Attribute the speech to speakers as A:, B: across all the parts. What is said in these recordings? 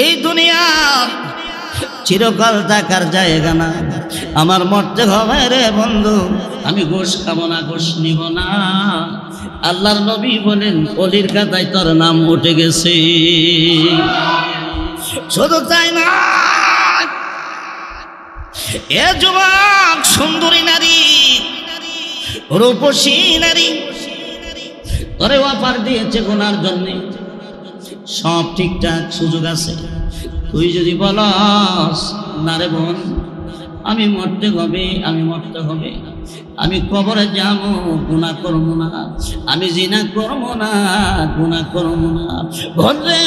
A: এই দুনিয়া চিরকাল থাকার জায়গা না, আমার মরতে হবে রে বন্ধু। আমি ঘুষ খাবো না, ঘুষ নিব না। আল্লাহর নবী বলেন অলির খাতায় তোর নাম উঠে গেছে। শুধু তাই না, এ যুবক, সুন্দরী নারী, রূপসী নারী তোরে অফার দিয়েছে গুনার জন্য, সব ঠিকঠাক সুযোগ আছে। তুই যদি বলস না রে বোন, আমি মরতে হবে, আমি মরতে হবে, আমি কবরে যাবো, গুনাহ করব না, আমি জিনা করব না, গুনাহ করব না, বলে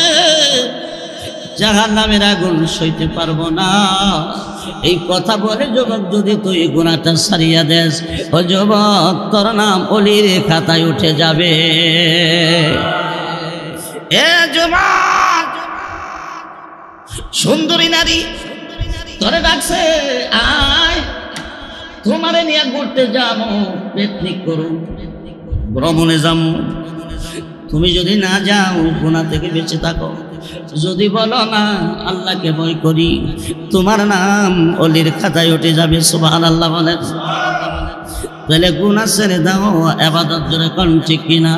A: জাহান্নামের আগুন সইতে পারবো না, এই কথা বলে যুবক যদি তুই গুনাহটা ছাড়িয়া দেস, ও যুবক তোর নাম ওলির খাতায় উঠে যাবে। এ যুবক, সুন্দরী নারী তোরে ডাকছে, আয় তোমারে নিয়ে ঘুরতে যাবো, পিকনিক করো, ভ্রমণে যাবো। তুমি যদি না যাও গুনাহ থেকে বেঁচে থাকো, যদি বলো না আল্লাহকে ভয় করি, তোমার নাম ওলির খাতায় উঠে যাবে। সুবহানাল্লাহ বলেন। তাহলে গুনাহ ছেড়ে দাও, ইবাদত জোরে কোন ঠিক কিনা?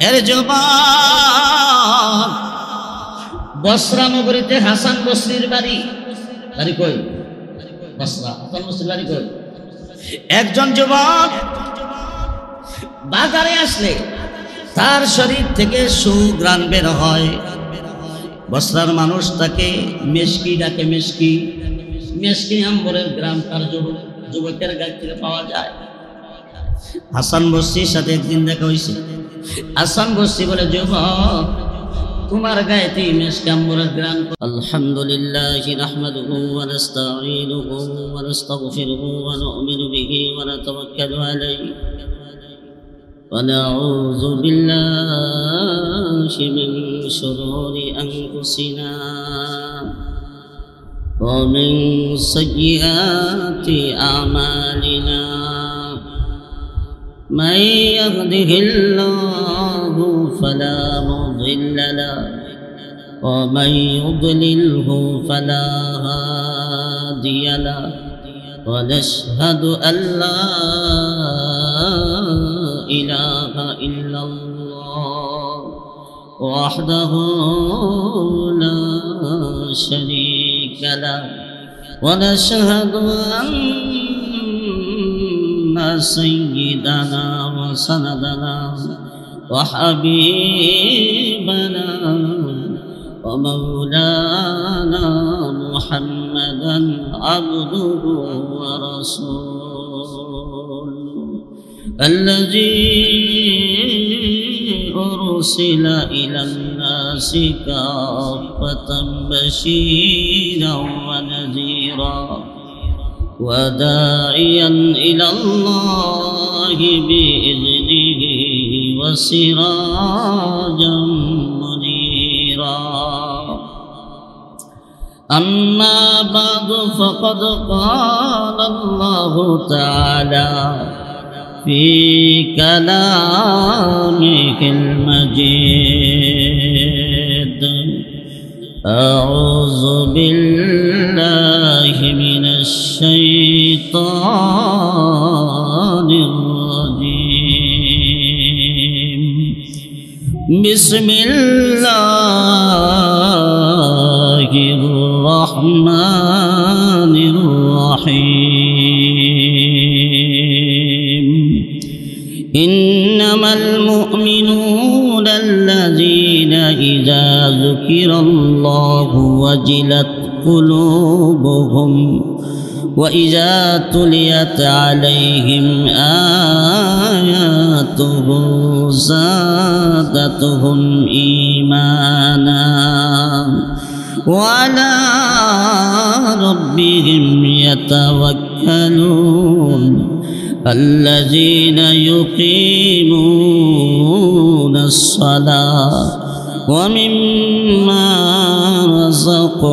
A: এর যুবক, বসরা নগরীতে হাসান বসরির বাড়ি। বাড়ি কই? বসরা। হাসান বসরির বাড়ি কই? একজন যুবক বাজারে আসলে তার শরীর থেকে সুঘ্রাণ বের হয়। বসরার মানুষ তাকে মেশকি ডাকে, মেশকি। মেশকি আম্বরের গ্রাম তার যুবকের গাছ থেকে পাওয়া যায়। হাসান বসরির সাথে একদিন দেখা হয়েছে। হাসান বসরি বলে, যুবক তোমার গায়েতে মেশকি আম্বরের গ্রাম। আলহামদুলিল্লাহ নাহমাদুহু ওয়া নাস্তাঈনুহু ওয়া নাস্তাগফিরুহু ওয়া নু'মিনু বিহি ওয়া নাতাওয়াক্কালু আলাইহি ونعوذ بالله من شرور أنفسنا ومن سيئات أعمالنا من يهده الله فلا مضل له ومن يضلله فلا هادي له ونشهد أن لا إله إلا الله وحده لا شريك له ونشهد أن سيدنا وسندنا وحبيبنا ومولانا محمدا عبده ورسوله الذي أرسل إلى الناس كافة بشيرا ونذيرا وداعيا إلى الله بإذنه وسراجا منيرا أما بعد فقد قال الله تعالى في كلامه المجيد أعوذ بالله من الشيطان الرجيم بسم الله الرحمن الرحيم إنما المؤمنون الذين إذا ذكر الله وجلت قلوبهم وإذا تليت عليهم آياته زادتهم إيمانا وعلى ربهم يتوكلون الذين يقيمون الصلاة ومما رزقناهم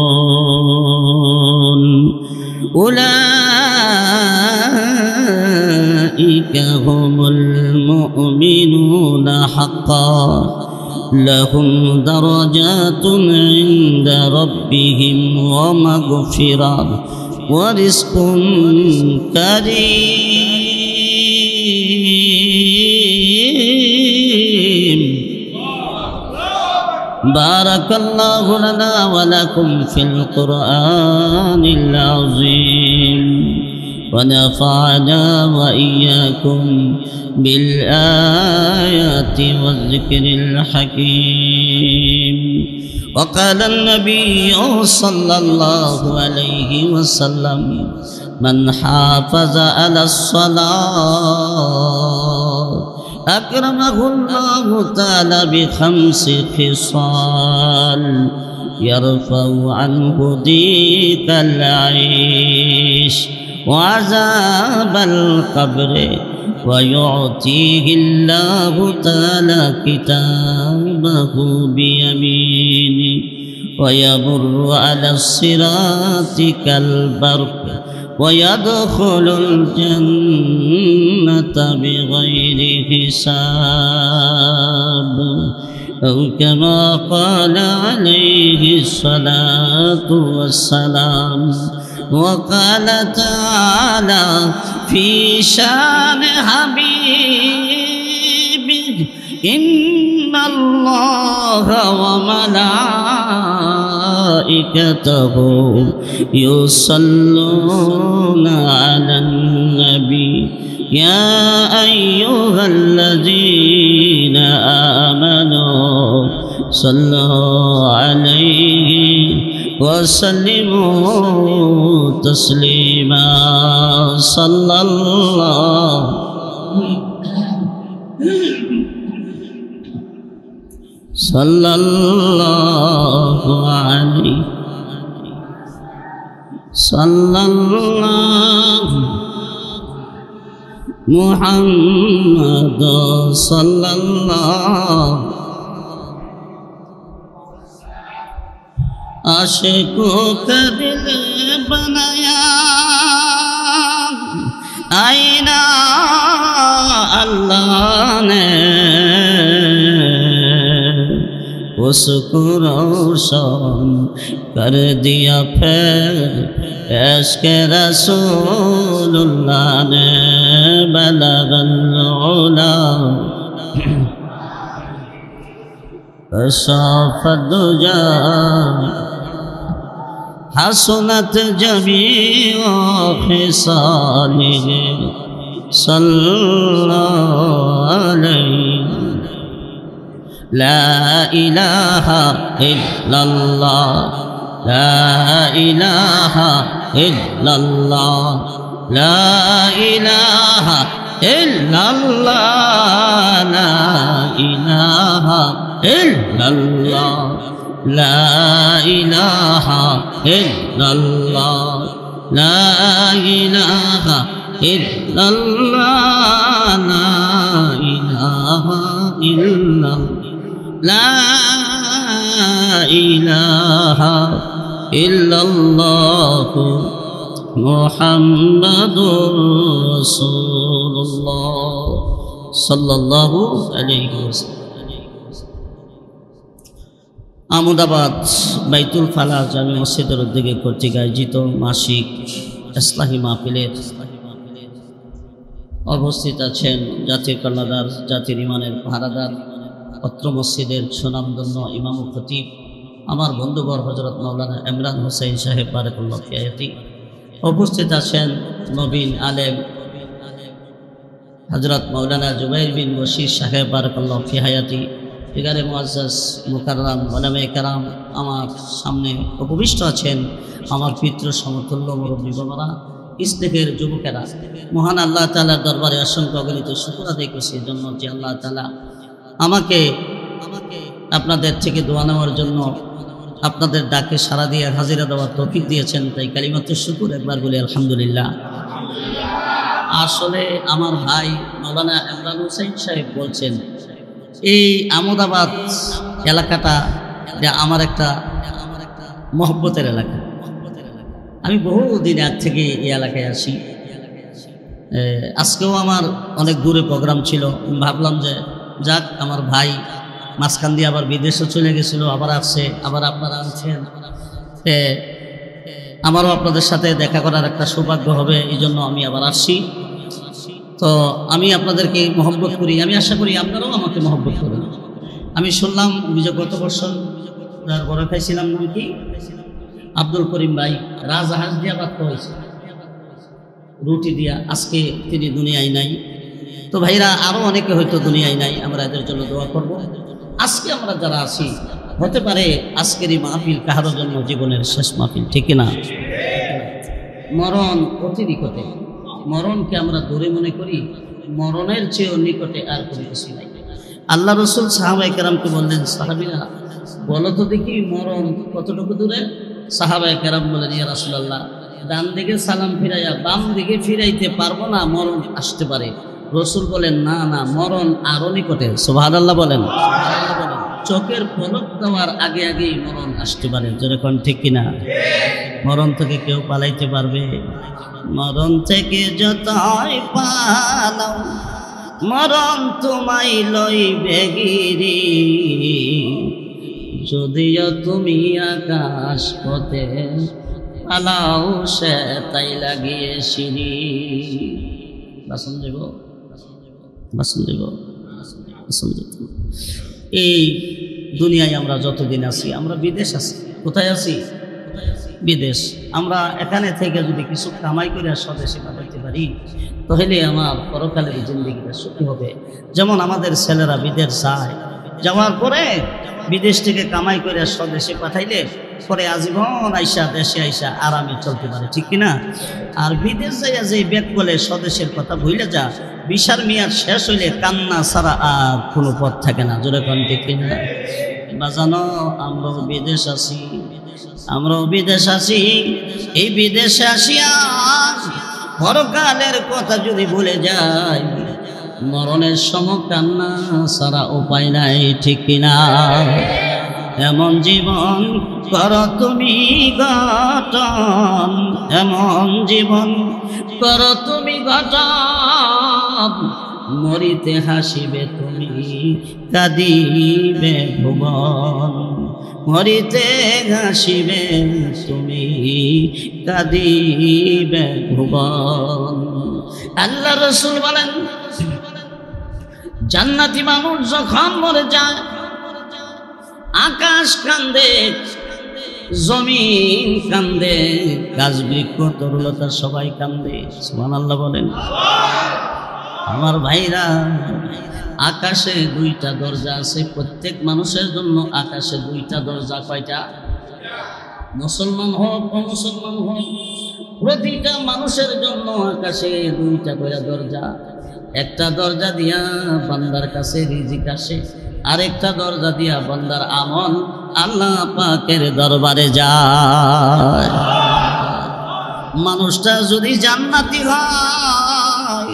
A: ينفقون أولئك هم المؤمنون حقا لهم درجات عند ربهم ومغفرة ورزق كريم. بارك الله لنا ولكم في القرآن العظيم ونفعنا وإياكم بالآيات والذكر الحكيم. وقال النبي صلى الله عليه وسلم من حافظ على الصلاة أكرمه الله تعالى بخمس خصال يرفع عنه ضيق العيش وعذاب القبر ويعطيه الله تعالى كتابه بيمينه ويمر على الصراط كالبرق ويدخل الجنة بغير حساب أو كما قال عليه الصلاة والسلام. وقال تعالى في شان حبيبه إن الله وملائكته يصلون على النبي يا أيها الذين آمنوا صلوا عليه وسلموا تسليما. صلى الله عليه صلى الله محمد صلى الله आशिकों का दिल बनाया आईना अल्लाह ने उसको रोशन कर दिया फिर इश्क़ रसूलुल्लाह ने बलगल उला कशाफ़त दुजा हसनत जमीअ ख़िसालिहि सल्लल्लाहु अलैहि ला इलाहा इल्लल्लाह ला इलाहा इल्लल्लाह ला इलाहा इल्लल्लाह ला इलाहा इल्लल्लाह ला इलाहा इल्लल्लाह ला इलाहा इल्लल्लाह ला इलाहा इल्लल्लाह ला इलाहा इल्लल्लाह मुहम्मदुर रसूलुल्लाह सल्लल्लाहु अलैहि वसल्लम। আমদাবাদ বাইতুল ফালাহ জামে মসজিদের উদ্যোগে কর্তৃক আয়োজিত মাসিক ইসলাহি মাহফিলের উপস্থিত আছেন জাতির কর্ণধার, জাতির ইমানের পাহারাদার, অত্র মসজিদের সুনামধন্য ইমাম ও খতিব আমার বন্ধুবর হযরত মাওলানা ইমরান হোসেন সাহেব বারাকাল্লাহু ফি হায়াতি। উপস্থিত আছেন নবীন আলেম হযরত মাওলানা জুবাইর বিন বশির সাহেব বারাকাল্লাহু ফি হায়াতি। ফিগারে মুআজ্জাজ মুকাররাম ওলামায়ে কেরাম আমার সামনে উপবিষ্ট আছেন, আমার পিতৃ সমতুল্য মুরব্বী বাবারা, ইসলামের যুবকেরা। মহান আল্লাহ তাআলার দরবারে অসংখ্য অগণিত শুকর আদায় করছি এই জন্য যে আল্লাহ তাআলা আমাকে আপনাদের থেকে দোয়া নেওয়ার জন্য, আপনাদের ডাকে সাড়া দিয়ে হাজিরা দেওয়ার তৌফিক দিয়েছেন। তাই কালিমাতুশ শুকর একবার বলি আলহামদুলিল্লাহ। আসলে আমার ভাই মাওলানা ইমরান হোসেন সাহেব বলছেন এই আমদাবাদ এলাকাটা আমার একটা মহব্বতের এলাকা। আমি বহুদিন আগ থেকে এই এলাকায় আসি। আজকেও আমার অনেক দূরে প্রোগ্রাম ছিল, ভাবলাম যে যাক আমার ভাই মাঝখান দিয়ে আবার বিদেশে চলে গেছিল, আবার আসছে, আবার আপনারা আনছেন, আমারও আপনাদের সাথে দেখা করার একটা সৌভাগ্য হবে, এই জন্য আমি আবার আসছি। তো আমি আপনাদেরকে মহব্বত করি, আমি আশা করি আপনারাও আমাকে মহব্বত করেন। আমি শুনলাম যে গত বছর যার বড় খাইছিলাম নাম কি আব্দুল করিম ভাই, রাজহাঁস দিয়া বাদ হয়েছে, রুটি দিয়া, আজকে তিনি দুনিয়ায় নাই। তো ভাইরা আরও অনেকে হয়তো দুনিয়ায় নাই, আমরা এদের জন্য দোয়া করব। আজকে আমরা যারা আছি, হতে পারে আজকের এই মাহফিল কাহারোর জন্য জীবনের শেষ মাহফিল, ঠিক না? মরণ অতি নিকটে, মরণকে আমরা দূরে মনে করি, মরণের চেয়েও নিকটে আর কোনো কিছু নাই। আল্লাহ রসুল সাহাবায়ে কেরামকে বললেন, সাহাবীরা বলো তো দেখি মরণ কতটুকু দূরে? সাহাবায়ে কেরাম বলেন, ইয়া রাসূলুল্লাহ, ডান দিকে সালাম ফিরাইয়া বাম দিকে ফিরাইতে পারবো না, মরণ আসতে পারে। রসুল বলেন, না না, মরণ আরো নিকটে। সুবহানাল্লাহ বলেন। চোখের পলক দেওয়ার আগে আগেই মরণ আসতে পারে, যেরকম ঠিক কিনা? মরণ থেকে কেউ পালাইতে পারবে? মরণ থেকে যতই পালাও, মরণ তোমায় লইবে গিরি, যদিও তুমি আকাশ পথে পালাও, সে তাই লাগিয়ে সিঁড়ি। বাসন দেব, বাসন দেব, বাসন দেব। এই দুনিয়ায় আমরা যতদিন আছি, আমরা বিদেশ আছি। কোথায় আছি? বিদেশ। আমরা এখানে থেকে যদি কিছু কামাই করে স্বদেশে পাঠাইতে পারি, তাহলে আমার পরকালের জিন্দেগিটা সুখী হবে। যেমন আমাদের ছেলেরা বিদেশ যায়, যাওয়ার পরে বিদেশ থেকে কামাই করে স্বদেশে পাঠাইলে পরে আজীবন আইসা দেশে আইসা আরামে চলতে পারে, ঠিক কিনা? আর বিদেশ যাইয়া যে ব্যাগ বলে স্বদেশের কথা ভুলে যা, ভিসার মেয়াদ শেষ হইলে কান্না ছাড়া আর কোনো পথ থাকে না, জোরে কোন ঠিক কিনা? বাজানো, আমরাও বিদেশ আছি, আমরাও বিদেশ আছি। এই বিদেশে আসিয়া পরকালের কথা যদি ভুলে যাই, মরণের সময় কান্না ছাড়া উপায় নাই, ঠিক কিনা? এমন জীবন কর তুমি গঠন, এমন জীবন কর তুমি গঠন, মরিতে হাসিবে তুমি, কাঁদিবে ভুবন, মরিতে হাসিবে তুমি, কাঁদিবে ভুবন। আল্লাহ রসুল বলেন, জান্নাতি মানুষ যখন মরে যায়, আকাশ কান্দে, জমিন কান্দে, গাছ বৃক্ষ তরুলতা সবাই কান্দে। সুবহানাল্লাহ বলেন। আমার ভাইরা, আকাশে দুইটা দরজা আছে প্রত্যেক মানুষের জন্য। আকাশে দুইটা দরজা। কয়টা? মুসলমান হোক অমুসলমান হোক, প্রতিটা মানুষের জন্য আকাশে দুইটা করে দরজা। একটা দরজা দিয়া বান্দার কাছে রিজিক আসে, আরেকটা দরজা দিয়া বান্দার আমল আল্লাহ পাকের দরবারে যায়। মানুষটা যদি জান্নাতি হয়,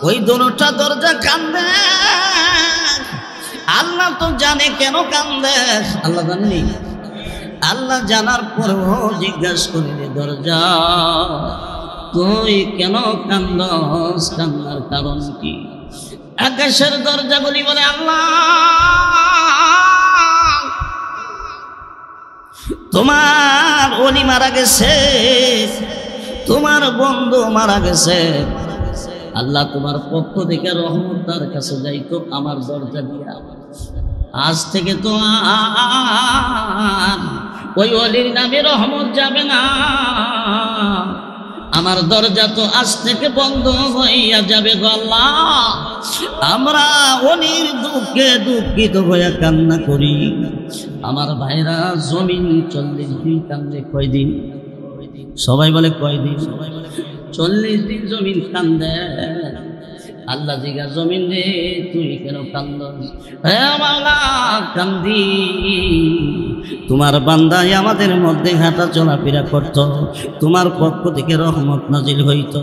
A: ওই দুটো দরজা কান্দে। আল্লাহ তো জানে কেন কান্দে, আল্লাহ জানেনি? আল্লাহ জানার পরেও জিজ্ঞাসা করিলে, দরজা তুই কেন কান্দস, কান্নার কারণ কি? আকাশের দরজাগুলি বলে, আল্লাহ তোমার ওলি মারা গেছে, তোমার বন্ধু মারা গেছে, আল্লাহ তোমার পক্ষ থেকে রহমত তার কাছে যাইতো আমার দরজা দিয়া। আজ থেকে তো আর ওই ওলির নামে রহমত যাবে না, আমার দরজা তো আজ থেকে বন্ধ হইয়া যাবে গো আল্লাহ। আমরা ওলির দুঃখে দুঃখিত হইয়া কান্না করি। আমার ভাইরা, জমিন 40 দিন কান্দে। কয়দিন? সবাই বলে কয়দিন? 40 দিন জমিন কান্দে। আল্লাহ জিগা, জমিন রে তুই কেন কান্দস? হে মাওলা, কান্দি তোমার বান্দায় আমাদের মধ্যে হাঁটা চলাফেরা করত, তোমার পক্ষ থেকে রহমত নাজিল হইত।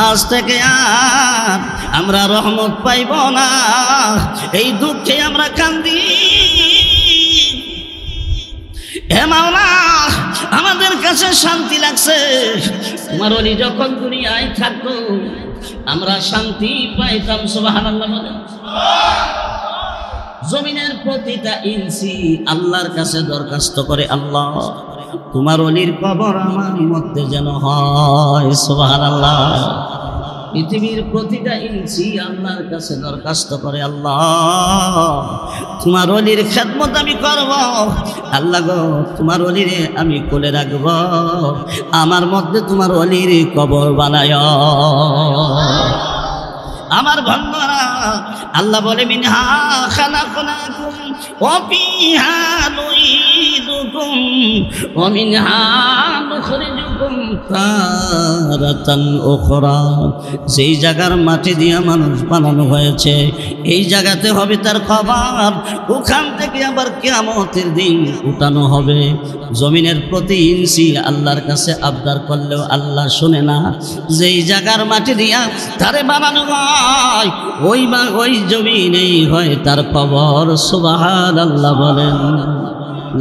A: আজ থেকে আর আমরা রহমত পাইব না, এই দুঃখে আমরা কান্দি। হে মাওলা, আমাদের কাছে শান্তি লাগছে। তোমার ওলি যখন দুনিয়ায় থাকতো আমরা শান্তি পাইতাম। সুবহানাল্লাহ বলেন। জমিনের প্রতিটা ইঞ্চি আল্লাহর কাছে দরখাস্ত করে, আল্লাহ তোমার ওলির কবর আমার মধ্যে যেন হয়। সুবহানাল্লাহ। পৃথিবীর প্রতিটা ইঞ্চি আল্লাহর কাছে দরখাস্ত করে, আল্লাহ তোমার ওলির খেদমত আমি করব, আল্লাহ গো তোমার ওলিরে আমি কোলে রাখব, আমার মধ্যে তোমার ওলির কবর বানায়। আমার বন্ধুরা, আল্লাহ বলে মিনহা খালাকনাকুম ওয়া ফিহা নুঈদুকুম ওয়া মিনহা নুখরিজুকুম তারাতান উখরা। যেই জায়গার মাটি দিয়ে মানুষ বানানো হয়েছে, এই জায়গাতে হবে তার কবর, ওখান থেকে আবার কিয়ামতের দিন উঠানো হবে। জমিনের প্রতি ইঞ্চি আল্লাহর কাছে আবদার করলেও আল্লাহ শুনে না। যেই জায়গার মাটি দিয়া তারে বানানো হয়, ওই জমিনেই হয় তার কবর। সুবহানাল্লাহ বলেন,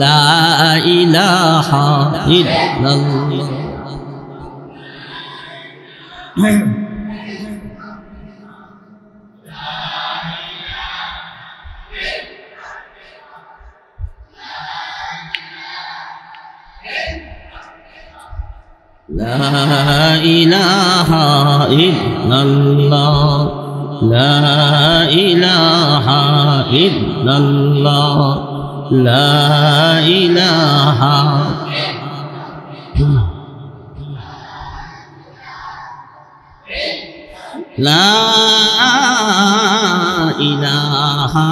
A: লা ইলাহা ইল্লাল্লাহ। লা ইলাহা ইল্লাল্লাহ, লা ইলাহা ইল্লাল্লাহ, লা ইলাহা। লা ইলাহা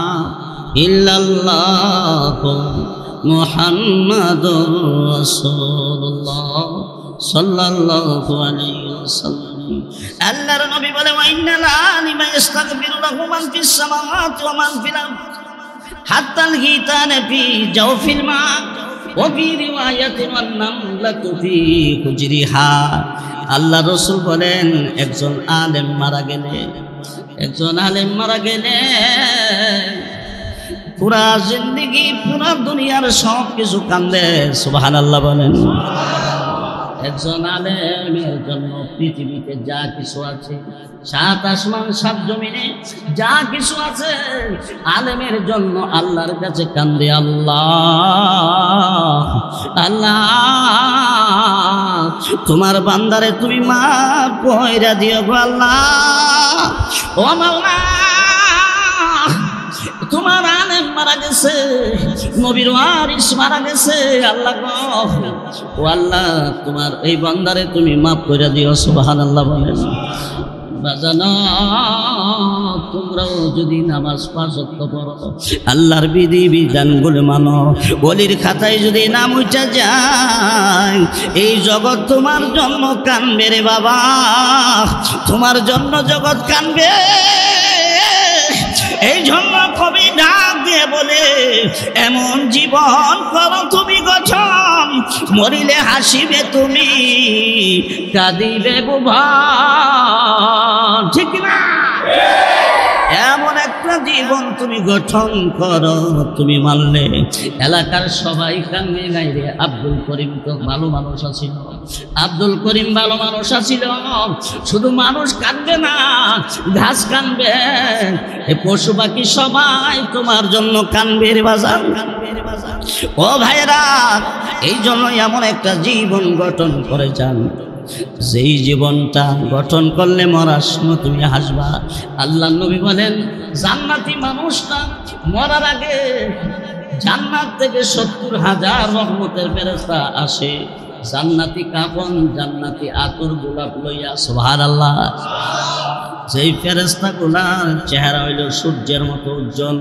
A: ইল্লাল্লাহ মুহাম্মাদুর রাসূলুল্লাহ সাল্লাল্লাহু আলাইহি ওয়াসাল্লাম। আল্লাহর নবী বলে, ওয়া ইন্নাল আলিমা ইস্তাগফিরু লাহু মান ফিস সামাওয়াতি ওয়া মান ফিল আরদ হাত্তাল গীতানা ফি জাওফিল মা ওয়া ফি রিওয়ায়াতিন ওয়ান নামলাতু ফি হুজরিহা। আল্লাহ রাসূল বলেন, একজন আলেম মারা গেলে পুরা জিন্দেগি পুরা দুনিয়ার সব কিছু কান্দে। সুবহানাল্লাহ বলেন। একজন আলেমের জন্য পৃথিবীতে যা কিছু আছে, সাত আসমান সাত জমিনে যা কিছু আছে, আলেমের জন্য আল্লাহর কাছে কান্দে, আল্লাহ আল্লাহ তোমার বান্দারে তুমি মাফ কইরা দিও গো আল্লাহ। ও মাওলা, তোমার আলেম মারা গেছে, নবীর ওয়ারিস মারা গেছে, আল্লাহ গো ও আল্লাহ তোমার এই বান্দারে তুমি মাফ করে দিও। সুবহানাল্লাহ বলেন। বাজানো, তোমরাও যদি নামাজ পাঁচ ওয়াক্ত পড়ো, আল্লাহর বিধি বিধানগুলো মানো, ওলির খাতায় যদি নাম উঠে যায়, এই জগৎ তোমার জন্য কানবে রে বাবা, তোমার জন্য জগৎ কানবে। এই জন্য কবি ডাক দিয়ে বলে, এমন জীবন করো তুমি গঠন, মরিলে হাসিবে তুমি, কাঁদিবে ভুবন। ঠিক না? এমন একটা জীবন তুমি গঠন করো, তুমি মানলে এলাকার সবাই কান্দে নাই রে। আব্দুল করিম তো ভালো মানুষ আছিল, আব্দুল করিম ভালো মানুষ আছিল। শুধু মানুষ কাঁদবে না, ঘাস কাঁদবে, পশু পাখি সবাই তোমার জন্য কাঁদবে রে বাজার। ও ভাইরা, এই জন্য এমন একটা জীবন গঠন করে যান, যেই জীবনটা গঠন করলে মরার সময় তুমি হাসবা। আল্লাহ নবী বলেন, জান্নাতি মানুষটা মরার আগে জান্নাত থেকে 70,000 রহমতের ফেরেশতা আসে, জান্নাতি কাফন, জান্নাতি আতর, গোলাপ লইয়া। সুবহানাল্লাহ। যেই ফেরেশতাগুলার চেহারা হইল সূর্যের মতো উজ্জ্বল,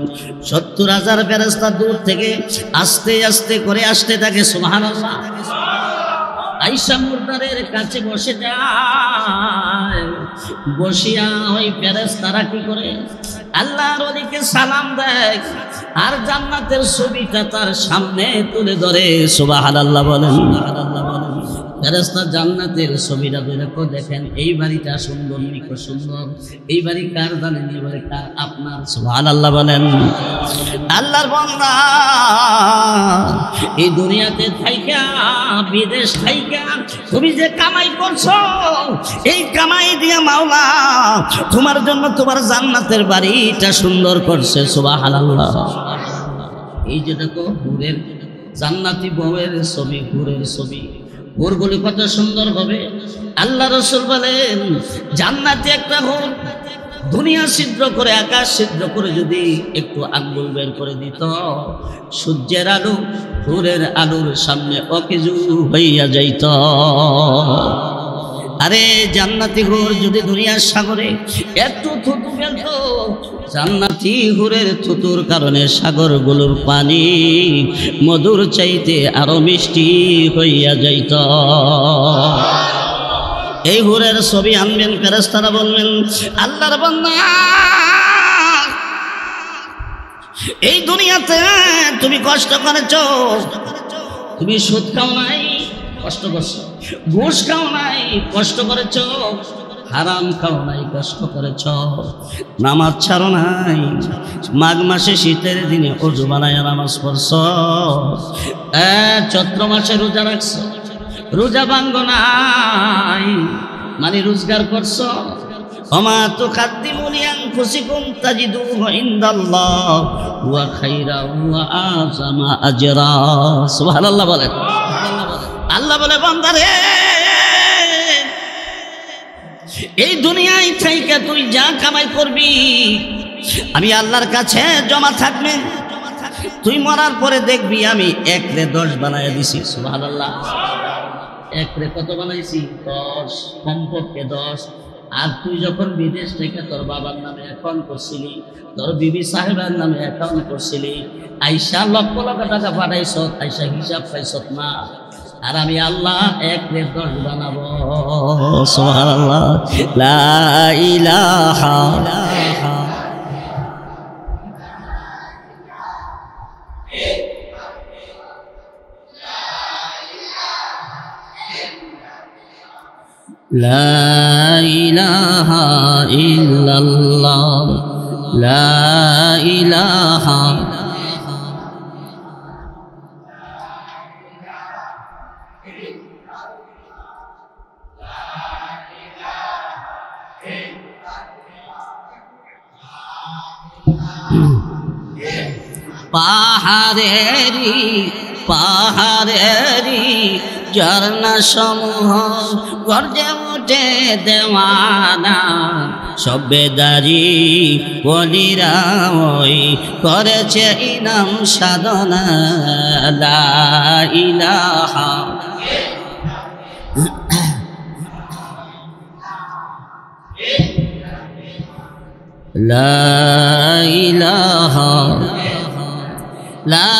A: 70,000 ফেরেশতা দূর থেকে আস্তে আস্তে করে আসতে থাকে। সুবহানাল্লাহ। আয়েশা মুর্দারের কাছে বসে যায়, বসিয়া ওই ফেরেশতারা কি করে, আল্লাহর ওলিকে সালাম দেয়, আর জান্নাতের ছবিটা তার সামনে তুলে ধরে। সুবহানাল্লাহ বলেন। ফেরেশতা জান্নাতের ছবিটা দেখো, দেখেন এই বাড়িটা সুন্দর, নিকট সুন্দর, এই বাড়ি কার জানেন? এই বাড়ি কার? আপনার। সুবহানাল্লাহ বলেন। আল্লাহর বান্দা, এই দুনিয়াতে থাইকা, বিদেশ থাইকা তুমি যে কামাই করছো, এই কামাই দিয়ে মাওলা তোমার জন্য তোমার জান্নাতের বাড়িটা সুন্দর করছে। সুবহানাল্লাহ। এই যে দেখো হুরের, জান্নাতি বউয়ের ছবি, হুরের ছবি, হুরগুলি কত সুন্দর হবে। আল্লাহ রাসূল বলেন জান্নাতি একটা হুর দুনিয়া ছিদ্র করে, আকাশ ছিদ্র করে যদি একটু আঙ্গুল বের করে দিত, সূর্যের আলো হুরের আলোর সামনে অকেজু হইয়া যাইত। আরে জান্নাতি হুর যদি দুনিয়ার সাগরে একটু থুতু ফেলত, জান্নাতি হুরের থুতুর কারণে সাগরগুলোর পানি মধুর চাইতে আরো মিষ্টি হইয়া যাইত। এই হুরের ছবি আনবেন, ফেরেশতারা বলবেন আল্লাহর বান্দা, এই দুনিয়াতে তুমি কষ্ট করেছো, তুমি সুদ খাও নাই, কষ্ট করছো, ঘুষ খাও নাই, কষ্ট করেছো, হারাম খাও নাই, কষ্ট করেছ, নামাজ ছাড়ো নাই, মাঘ মাসে শীতের দিনে ওযু বানায় নামাজ পড়ছ, চৈত্র মাসে রোজা রাখছো, রোজা ভাঙ্গো নাই, মানে রোজগার করছো। ওমা তুকাদ্দিমু লিআনফুসিকুম তাজিদুহু ইনদাল্লাহ ওয়া খায়রা ওয়া আযমা আজরা। সুবহানাল্লাহ বলেন। আল্লাহ বলে বান্দারে, এই দুনিয়ায় থাইকা তুই যা কামাই করবি আমি আল্লাহর কাছে জমা থাকবে, তুই মরার পরে দেখবি আমি 1/10 বানায় দিছি। সুবহানাল্লাহ। 1 কত বানাইছি? 10, কমপক্ষে 10। আর তুই যখন বিদেশ থেকে তোর বাবার নামে অ্যাকাউন্ট করছিলি, তোর বিবি সাহেবের নামে অ্যাকাউন্ট করছিলি, আইসা লক্ষ লক্ষ টাকা পাঠাইছ, আইসা হিসাব পাইছ না, আর আমি আল্লাহ 1/10 বানাবো। সুবহানাল্লাহ। লা ইলাহা লা ইলাহা ইল্লাল্লাহ, লা ইলাহা পাহাড়েরি পাহাড়েরি ঝর্ণা সমূহ গর্জে উঠে দেওয়ানা, সবেদারি বলিরা ওই করেছে ইনাম সাধনা। লা ইলাহা লা ইলাহা লা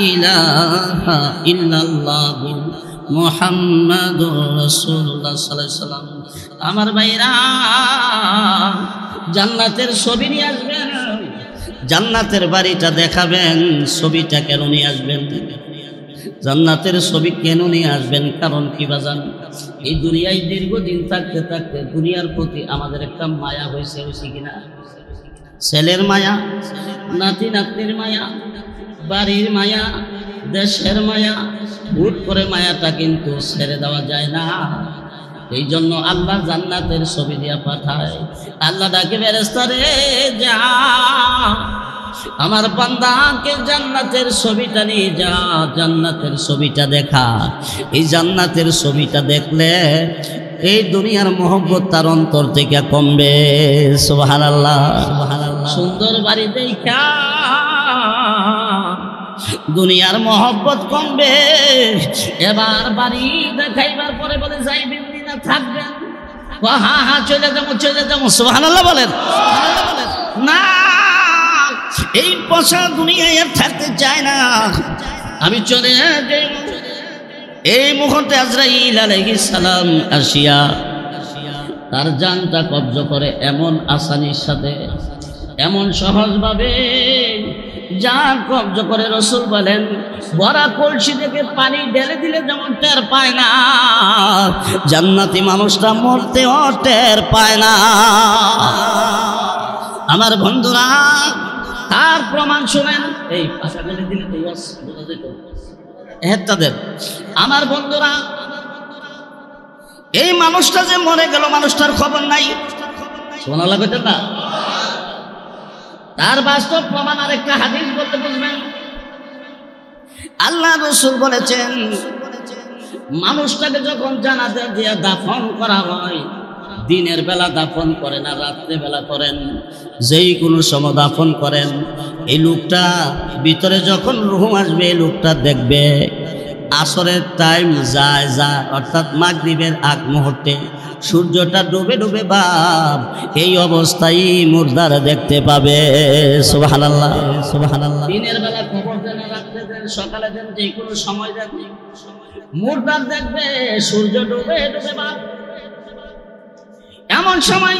A: ইলাহা ইল্লাল্লাহ মুহাম্মাদুর রাসূলুল্লাহ সাল্লাল্লাহু আলাইহি ওয়াসাল্লাম। আমার ভাইরা, জান্নাতের ছবি নিয়ে আসবেন, জান্নাতের বাড়িটা দেখাবেন, ছবিটা কেন নিয়ে আসবেন? জান্নাতের ছবি কেন নিয়ে আসবেন? কারণ কি বাজান? এই দুনিয়ায় দীর্ঘদিন থাকতে থাকতে দুনিয়ার প্রতি আমাদের একটা মায়া হয়েছে কিনা? ছেলের মায়া, নাতি নাতনির মায়া, বাড়ির মায়া, দেশের মায়া, হুট করে মায়াটা কিন্তু ছেড়ে দেওয়া যায় না। এই জন্য আল্লাহ জান্নাতের ছবি দিয়া পাঠায়। আল্লাহ ডাকে ফেরেশতারে, যা আমার বান্দাকে জান্নাতের ছবিটা নিয়ে যা, জান্নাতের ছবিটা দেখা। এই জান্নাতের ছবিটা দেখলে এই দুনিয়ার মহব্বত তার অন্তর থেকে কমবে। সুবহানাল্লাহ। সুন্দর বাড়ি দেখা দুনিয়ার মহব্বত কমবে। এবার বাড়ি দেখাইবার পরে বলে যাইবেন না থাকবেন? হ্যাঁ হ্যাঁ চলে যাবো চলে যাবো। সুবহানাল্লাহ বলেন না, এই পয়সা দুনিয়ায় আর থাকতে চায় না, আমি চলে যাই। এই মুহূর্তে আজরাইল আলাইহিস সালাম আসিয়া তার জানটা কব্জ করে এমন আসানির সাথে, এমন সহজভাবে যার কব্জ করে রাসূল বলেন ভরা কলসি থেকে পানি ঢেলে দিলে যেমন টের পায় না, জান্নাতি মানুষটা মরতেও টের পায় না। আমার বন্ধুরা তার প্রমাণ শুনেন, এই পাশা ঢেলে দিলে তো বোঝা যেত হেত্তাদের। আমার বন্ধুরা এই মানুষটা যে মরে গেল, মানুষটার খবর নাই, সুবহানাল্লাহ কইতেন না? তার বাস্তব প্রমাণ আরেকটা হাদিস বলতে বুঝবেন। আল্লাহ রাসূল বলেছেন মানুষটাকে যখন জানাজা দিয়ে দাফন করা হয়, দিনের বেলা দাফন করেন আর রাত্রে বেলা করেন, যেই কোনো সময় দাফন করেন, এই লোকটা ভিতরে যখন রূহ আসবে এই লোকটা দেখবে আসরের টাইম যায় অর্থাৎ মাগরিবের আগ মুহূর্তে সূর্যটা ডুবে ডুবে বাপ এই অবস্থায় মুর্দার দেখতে পাবে। সুবহানাল্লাহ সুবহানাল্লাহ। দিনের বেলা খবর দেন, রাত্রে দেন, সকালে দেন, যে কোনো সময় দেন, মুর্দার দেখবে সূর্য ডুবে ডুবে বাপ। এমন সময়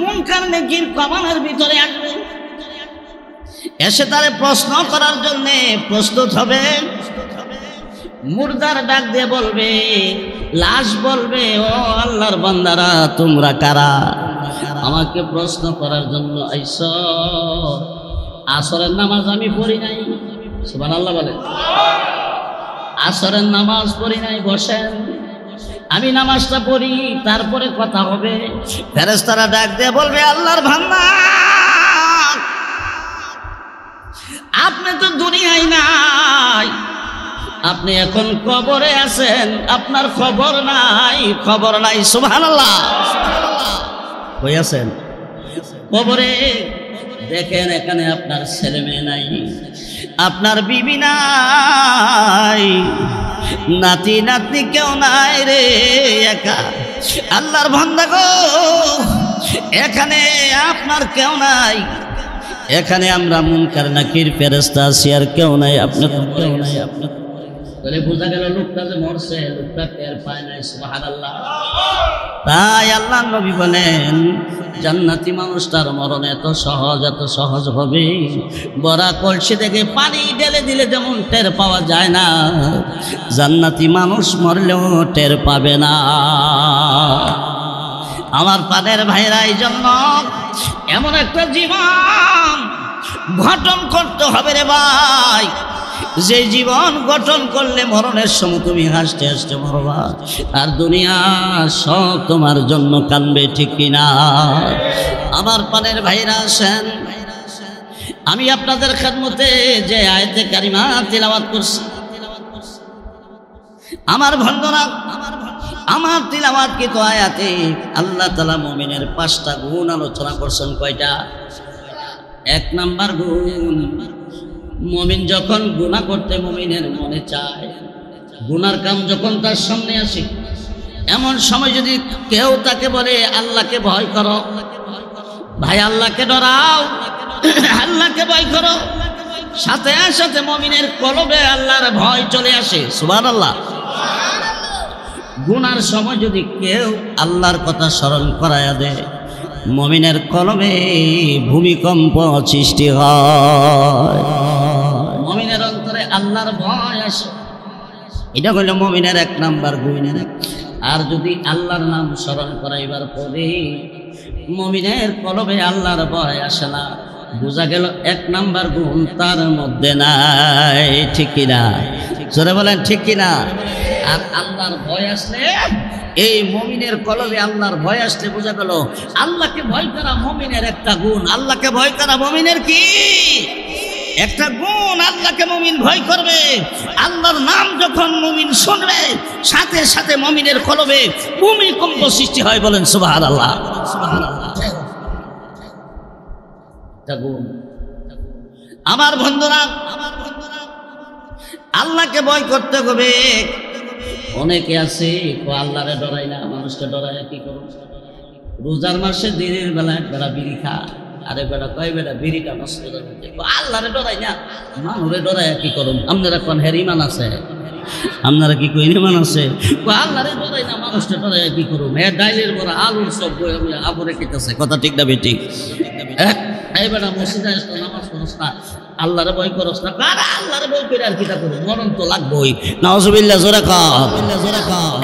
A: মুনকার নেকির কমানের ভিতরে আসবে, এসে তারে প্রশ্ন করার জন্য প্রস্তুত হবে। মুর্দার ডাক দিয়ে বলবে, লাশ বলবে, ও আল্লাহর বান্দারা তোমরা কারা আমাকে প্রশ্ন করার জন্য আইছো? আসরের নামাজ আমি পড়ি নাই, সুবহানাল্লাহ বলে, আসরের নামাজ পড়ি নাই, বসেন আমি নামাজটা পড়ি তারপরে কথা হবে। ফেরেশতারা ডাক দিয়ে বলবে, আল্লাহর বান্দা আপনি তো দুনিয়ায় নাই, আপনি এখন কবরে আছেন, আপনার খবর নাই, খবর নাই। সুবহানাল্লাহ। কই আছেন? কবরে। দেখেন এখানে আপনার ছেলে মেয়ে নাই, আপনার বিবি নাই, নাতি নাতনি কেউ নাই রে, একা। আল্লাহর বান্দা গো এখানে আপনার কেউ নাই, এখানে আমরা মুনকার নাকির ফেরেশতা আছি, আর কেউ নাই, আপনার কেউ নাই। আপনার তাহলে বোঝা গেল লোকটা যে মরছে, লোকটা টের পায় নাই। সুবহানাল্লাহ। তাই আল্লাহ নবী বলেন জান্নাতি মানুষটার মরণ এত সহজ হবে, বড়া কলসি থেকে পানি ঢেলে দিলে যেমন টের পাওয়া যায় না, জান্নাতি মানুষ মরলেও টের পাবে না। আমার পানের ভাইরা, এই জন্য এমন একটা জীবন গঠন করতে হবে রে ভাই, যে জীবন গঠন করলে মরণের সময় তুমি হাসতে হাসতে মরবা, আর দুনিয়া সব তোমার জন্য কানবে, ঠিক কিনা? আমার পানের ভাইরা আসেন, আমি আপনাদের খেদমতে যে আয়াতে কারিমা তিলাওয়াত করছি, আমার বন্ধুরা আমার তিলাওয়াতকৃত আয়াতে আল্লাহ তাআলা মুমিনের 5টা গুণ আলোচনা করছেন। কয়টা? 1 নাম্বার গুণ, মুমিন যখন গুনাহ করতে মুমিনের মনে চায়, গুনার কাম যখন তার সামনে আসে, এমন সময় যদি কেউ তাকে বলে আল্লাহকে ভয় করো, ভাই আল্লাহকে ডরাও, আল্লাহকে ভয় করো, সাথে সাথে মুমিনের কলবে আল্লাহর ভয় চলে আসে। সুবহানাল্লাহ। গুনার সময় যদি কেউ আল্লাহর কথা স্মরণ করায়া দেয়, মুমিনের কলবে ভূমিকম্প সৃষ্টি হয়, মুমিনের অন্তরে আল্লাহর ভয় আসে। এটা হলো মুমিনের 1 নাম্বার গুণ। আর যদি আল্লাহর নাম স্মরণ করাইবার পরে মুমিনের কলবে আল্লাহর ভয় আসে না, বোঝা গেল 1 নাম্বার গুণ তার মধ্যে নাই, ঠিক কিনা? জোরে বলেন ঠিক কিনা? আর আল্লাহর ভয় আসলে, এই মুমিনের কলবে আল্লাহর ভয় আসলে বোঝা গেল আল্লাহকে ভয় করা মুমিনের একটা গুণ। আল্লাহকে ভয় করা মুমিনের কি একটা গুণ? আল্লাহকে মুমিন ভয় করবে, আল্লাহর নাম যখন মুমিন শুনবে, সাথে সাথে মুমিনের কলবে ভূমিকম্প সৃষ্টি হয়। বলেন সুবহানাল্লাহ। সুবহানাল্লাহ। আমার বন্ধুরা, আল্লাহকে ভয় করতে হবে। অনেকে আছে আল্লাহরে ডরাই না, মানুষকে ডরায় কি করো? রোজার মাসে দিনের বেলা একবেলা বিড়ি খা, আরে বেটা কয় বেটা বিড়িটা নষ্ট করে, আল্লাহরে ডরাই না, মানুষে ডরায় কি করুন? আপনারা কোন হের ইমান আছে? আপনারা কি কই ইমান আছে? আল্লাহরে ডরাই না, মানুষকে ডরায় কি করুন? হ্যাঁ, ডাইলের বড় আলুর সব আবরে খেতেছে, কথা ঠিক না বেটি? এই বেটা মসজিদে আসতো, নামাজ পড়ছ না, আল্লাহরে ভয় করস না, কারা আল্লাহরে ভয় করে আর কিটা করো, মরণ তো লাগবেই। নাউজুবিল্লাহ, জোরে কও।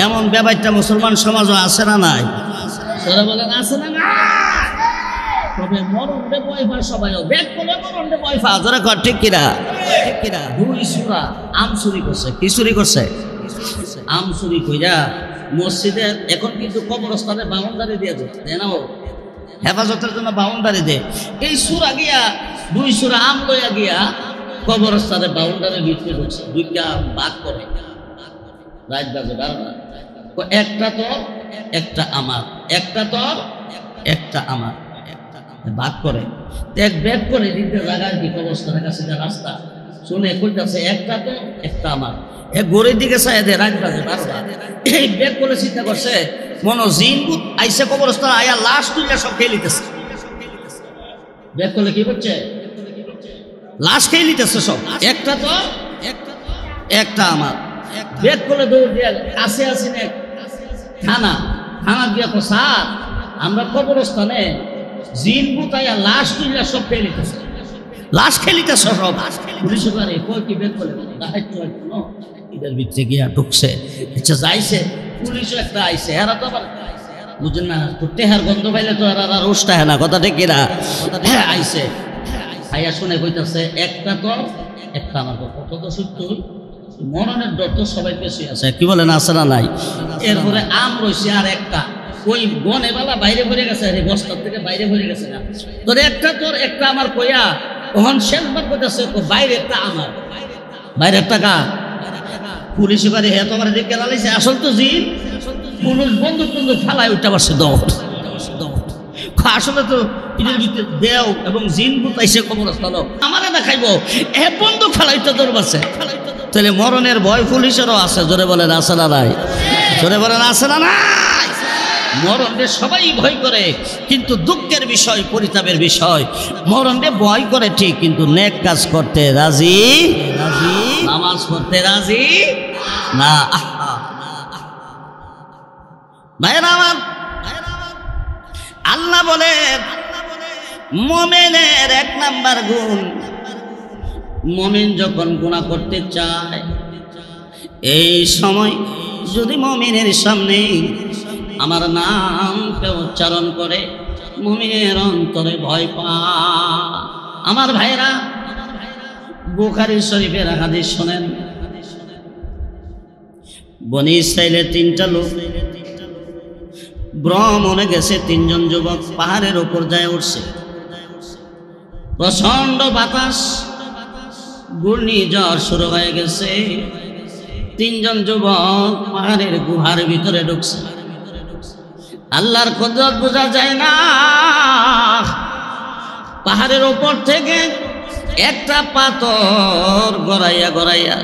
A: এমন ব্যাপারটা মুসলমান সমাজও আছে না নাই? জোরে বলেন, আছে না না? তবে মরণে ভয় পায় সবাই, ব্যাগ করে মরণে ভয় পায়। জোরে কর, ঠিক কিনা? ঠিক কিনা? 2 সূরা আম চুরি করছে। কি চুরি করছে? আম চুরি কইরা মসজিদে, এখন কিন্তু কবরস্থানে বাউন্ডারি দিয়ে দেয় না, হেফাজতের জন্য বাউন্ডারি দেয়। এই সূরা গিয়া 2 সূরা আম লইয়া গিয়া কবরস্থানে বাউন্ডারি ভিতরে ঢুকছে, 2টা ভাগ করে। রাত বাজে 12টা, একটা তোর একটা আমার, একটা তোর একটা আমার, ভাগ করে। এক ব্যাগ করে দিতে জায়গায় কি কবরস্থানের কাছে যে রাস্তা শুনে কইতাছে একটা তো একটা আমার। এক গড়ের দিকে চাই দে, রাত বাজে 12টা। এই ব্যাগ করে চিন্তা করছে মনো জিন আইসে কবরস্থান আয়া লাশ তুলে সব খেয়ে নিতেছে। ব্যাগ করলে কি করছে? লাশ খেয়ে নিতেছে সব। একটা তো একটা আমার। ব্যাগ করলে দৌড় দিয়া কাছে আসি না থানা, থানা দিয়া তো স্যার আমরা কবরস্থানে জিন বুতাইয়া লাশ তুলে সব খেয়ে নিতেছে, লাশ খেয়ে নিতেছে সব। পুলিশ বাড়ি কই কি বের করে দায়িত্ব এদের ভিতরে গিয়া ঢুকছে, আচ্ছা যাইছে। পুলিশও একটা আইছে, এরা তো আবার বুঝেন না, তো টেহার গন্ধ পাইলে তো আর রোষটা হয় না, কথা ঠিক কিনা? আইছে, আইয়া শুনে কইতাছে একটা তো একটা আমার। কত তো সত্য, মরণের ডর তো সবাই পেছে আছে, কি বলেন, আছে না নাই? এরপরে আম রয়েছে আর একটা, ওই বনে বেলা বাইরে ভরে গেছে, বস্তার থেকে বাইরে ভরে গেছে না, তোর একটা তোর একটা আমার কইয়া ওখান শেষবার করতেছে বাইরে একটা আমার, বাইরে একটা গা। পুলিশ বাড়ি হে তোমার দিকে দাঁড়াইছে, আসল তো জিন। পুলিশ বন্দুক বন্দুক ফালাই উঠতে পারছে দৌড়। আসলে তো এদের ভিতরে দেও এবং জিন বুতাইছে কবরস্থান, আমারে দেখাইবো এ বন্দুক ফালাই তো দৌড় পাচ্ছে। তাহলে মরণের ভয় পুলিশেরও আছে, জোরে বলেন আছে না নাই? জোরে বলেন আছে না নাই? মরণে সবাই ভয় করে, কিন্তু দুঃখের বিষয়, পরিতাপের বিষয়, মরণে ভয় করে ঠিক, কিন্তু নেক কাজ করতে রাজি, নামাজ পড়তে রাজি না। ভাইরা আমার, আল্লাহ বলে মুমিনের 1 নাম্বার গুণ, মুমিন যখন গুনাহ করতে চায়, এই সময় যদি মুমিনের সামনে আমার নামকে উচ্চারণ করে, মুমিনের অন্তরে ভয় পায়। আমার ভাইরা, বুখারী শরীফের হাদিস শুনেন। বনি ইসরাইলের 3টা লোক ভ্রমণে গেছে, 3 জন যুবক পাহাড়ের উপর যায় উঠছে, প্রচন্ড বাতাস, ঘূর্ণিঝড় শুরু হয়ে গেছে। 3 জন যুবক পাহাড়ের গুহার ভিতরে ঢুকছে। আল্লাহর কুদরত বোঝা যায় না, পাহাড়ের উপর থেকে একটা পাথর গড়াইয়া গড়াইয়া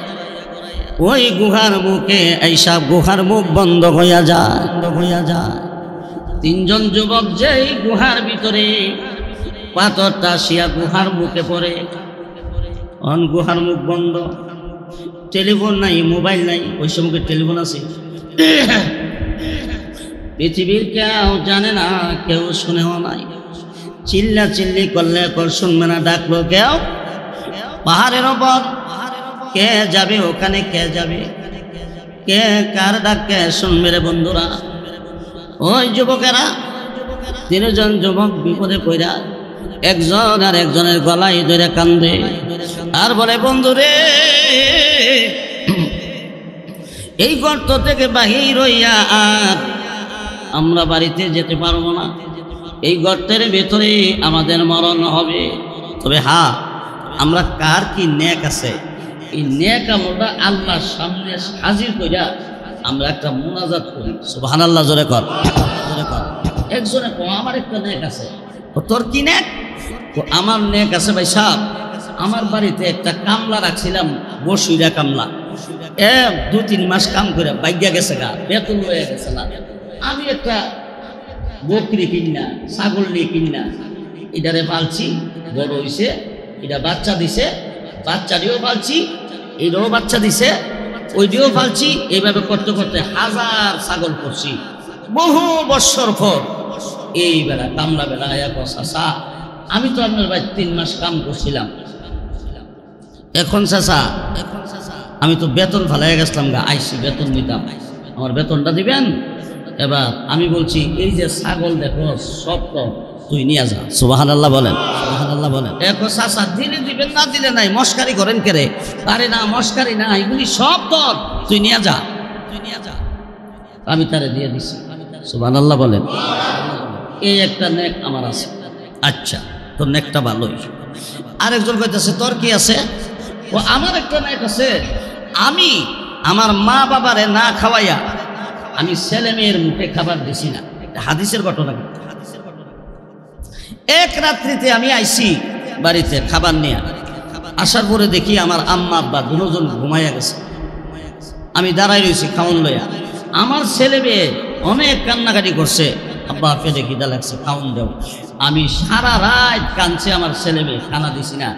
A: ওই গুহার মুখে আইসা গুহার মুখ বন্ধ হইয়া যায়। 3 জন যুবক যেই গুহার ভিতরে, পাথরটা শিয়া গুহার মুখে পড়ে, গুহার মুখ বন্ধ, টেলিফোন নাই, মোবাইল নাই, ওই সময় টেলিফোন আছে, পৃথিবীর কেউ জানে না, কেউ শুনেও নাই। চিল্লা চিল্লি করলে কেউ শুনবে না, ডাকলো কেউ পাহাড়ের ওপর, কে যাবে ওখানে, কে যাবে, কে কার ডাকে শুনবে রে বন্ধুরা? ওই যুবকেরা 3 জন যুবক বিপদে পড়া একজন আর একজনের গলায় ধরে কান্দে আর বলে, বন্ধুরে এই গর্ত থেকে বাহির হইয়া আর আমরা বাড়িতে যেতে পারবো না, এই গর্তের ভেতরে আমাদের মরণ হবে। তবে হ্যাঁ, আমরা কার কি নেক আছে, এই নেক আমরা আল্লাহর সামনে হাজির কইরা আমরা একটা মুনাজাত করি, সুবহানাল্লাহ, জোরে কর। একজনে আমার একটা নেক আছে, তোর কি নেক? আমার নেক আছে ভাই সাহেব, আমার বাড়িতে একটা কামলা রাখছিলাম, বসুইরা কামলা, 2-3 মাস কাম করে বাইগা গেছে গা, বেতন হয়ে গেছে না। আমি একটা বকরি কিনা, ছাগল নিয়ে কিনা এটারে পালছি, বড় হইছে, এটা বাচ্চা দিছে, বাচ্চাটিও পালছি, এটাও বাচ্চা দিছে, ওইটিও পালছি। এইভাবে করতে করতে 1000 ছাগল করছি বহু বৎসর পর। এই বেলা কামলা বেলা আয়া কষা, আমি তো আপনার ভাই 3 মাস কাম করছিলাম, এখন চাচা আমি তো বেতন ফালাই গেছিলাম গা, আইসি বেতন নিতাম, আমার বেতনটা দিবেন। এবার আমি বলছি এই যে ছাগল দেখো সব তো তুই নিয়ে যা। সুবহানাল্লাহ বলেন, সুবহানাল্লাহ বলেন। এখন চাচা দিলে দিবেন, না দিলে নাই, মস্কারি করেন কেরে? আরে না মস্কারি না, এগুলি সব তোর, তুই নিয়ে যা, তুই নিয়ে যা। আমি তারে দিয়ে দিছি। সুবহানাল্লাহ বলেন। এই একটা নেক আমার আছে। আচ্ছা তোর নেকটা ভালোই। আরেকজন কইতেছে তোর কি আছে? ও আমার একটা নেক আছে, আমি আমার মা বাবারে না খাওয়াইয়া আমি ছেলে মেয়ের মুখে খাবার দিছি না। হাদিসের ঘটনা। এক রাত্রিতে আমি আইছি বাড়িতে খাবার নিয়ে, আসার পরে দেখি আমার আম্মা আব্বা দুজন ঘুমাইয়া গেছে। আমি দাঁড়াই রয়েছি খাওয়ান লইয়া, আমার ছেলে মেয়ে অনেক কান্নাকাটি করছে, আব্বা পেটে খিদা লাগছে খাওয়ান দেও। আমি সারা রাত কাঁদছি, আমার ছেলে মেয়ে খানা দিছি না।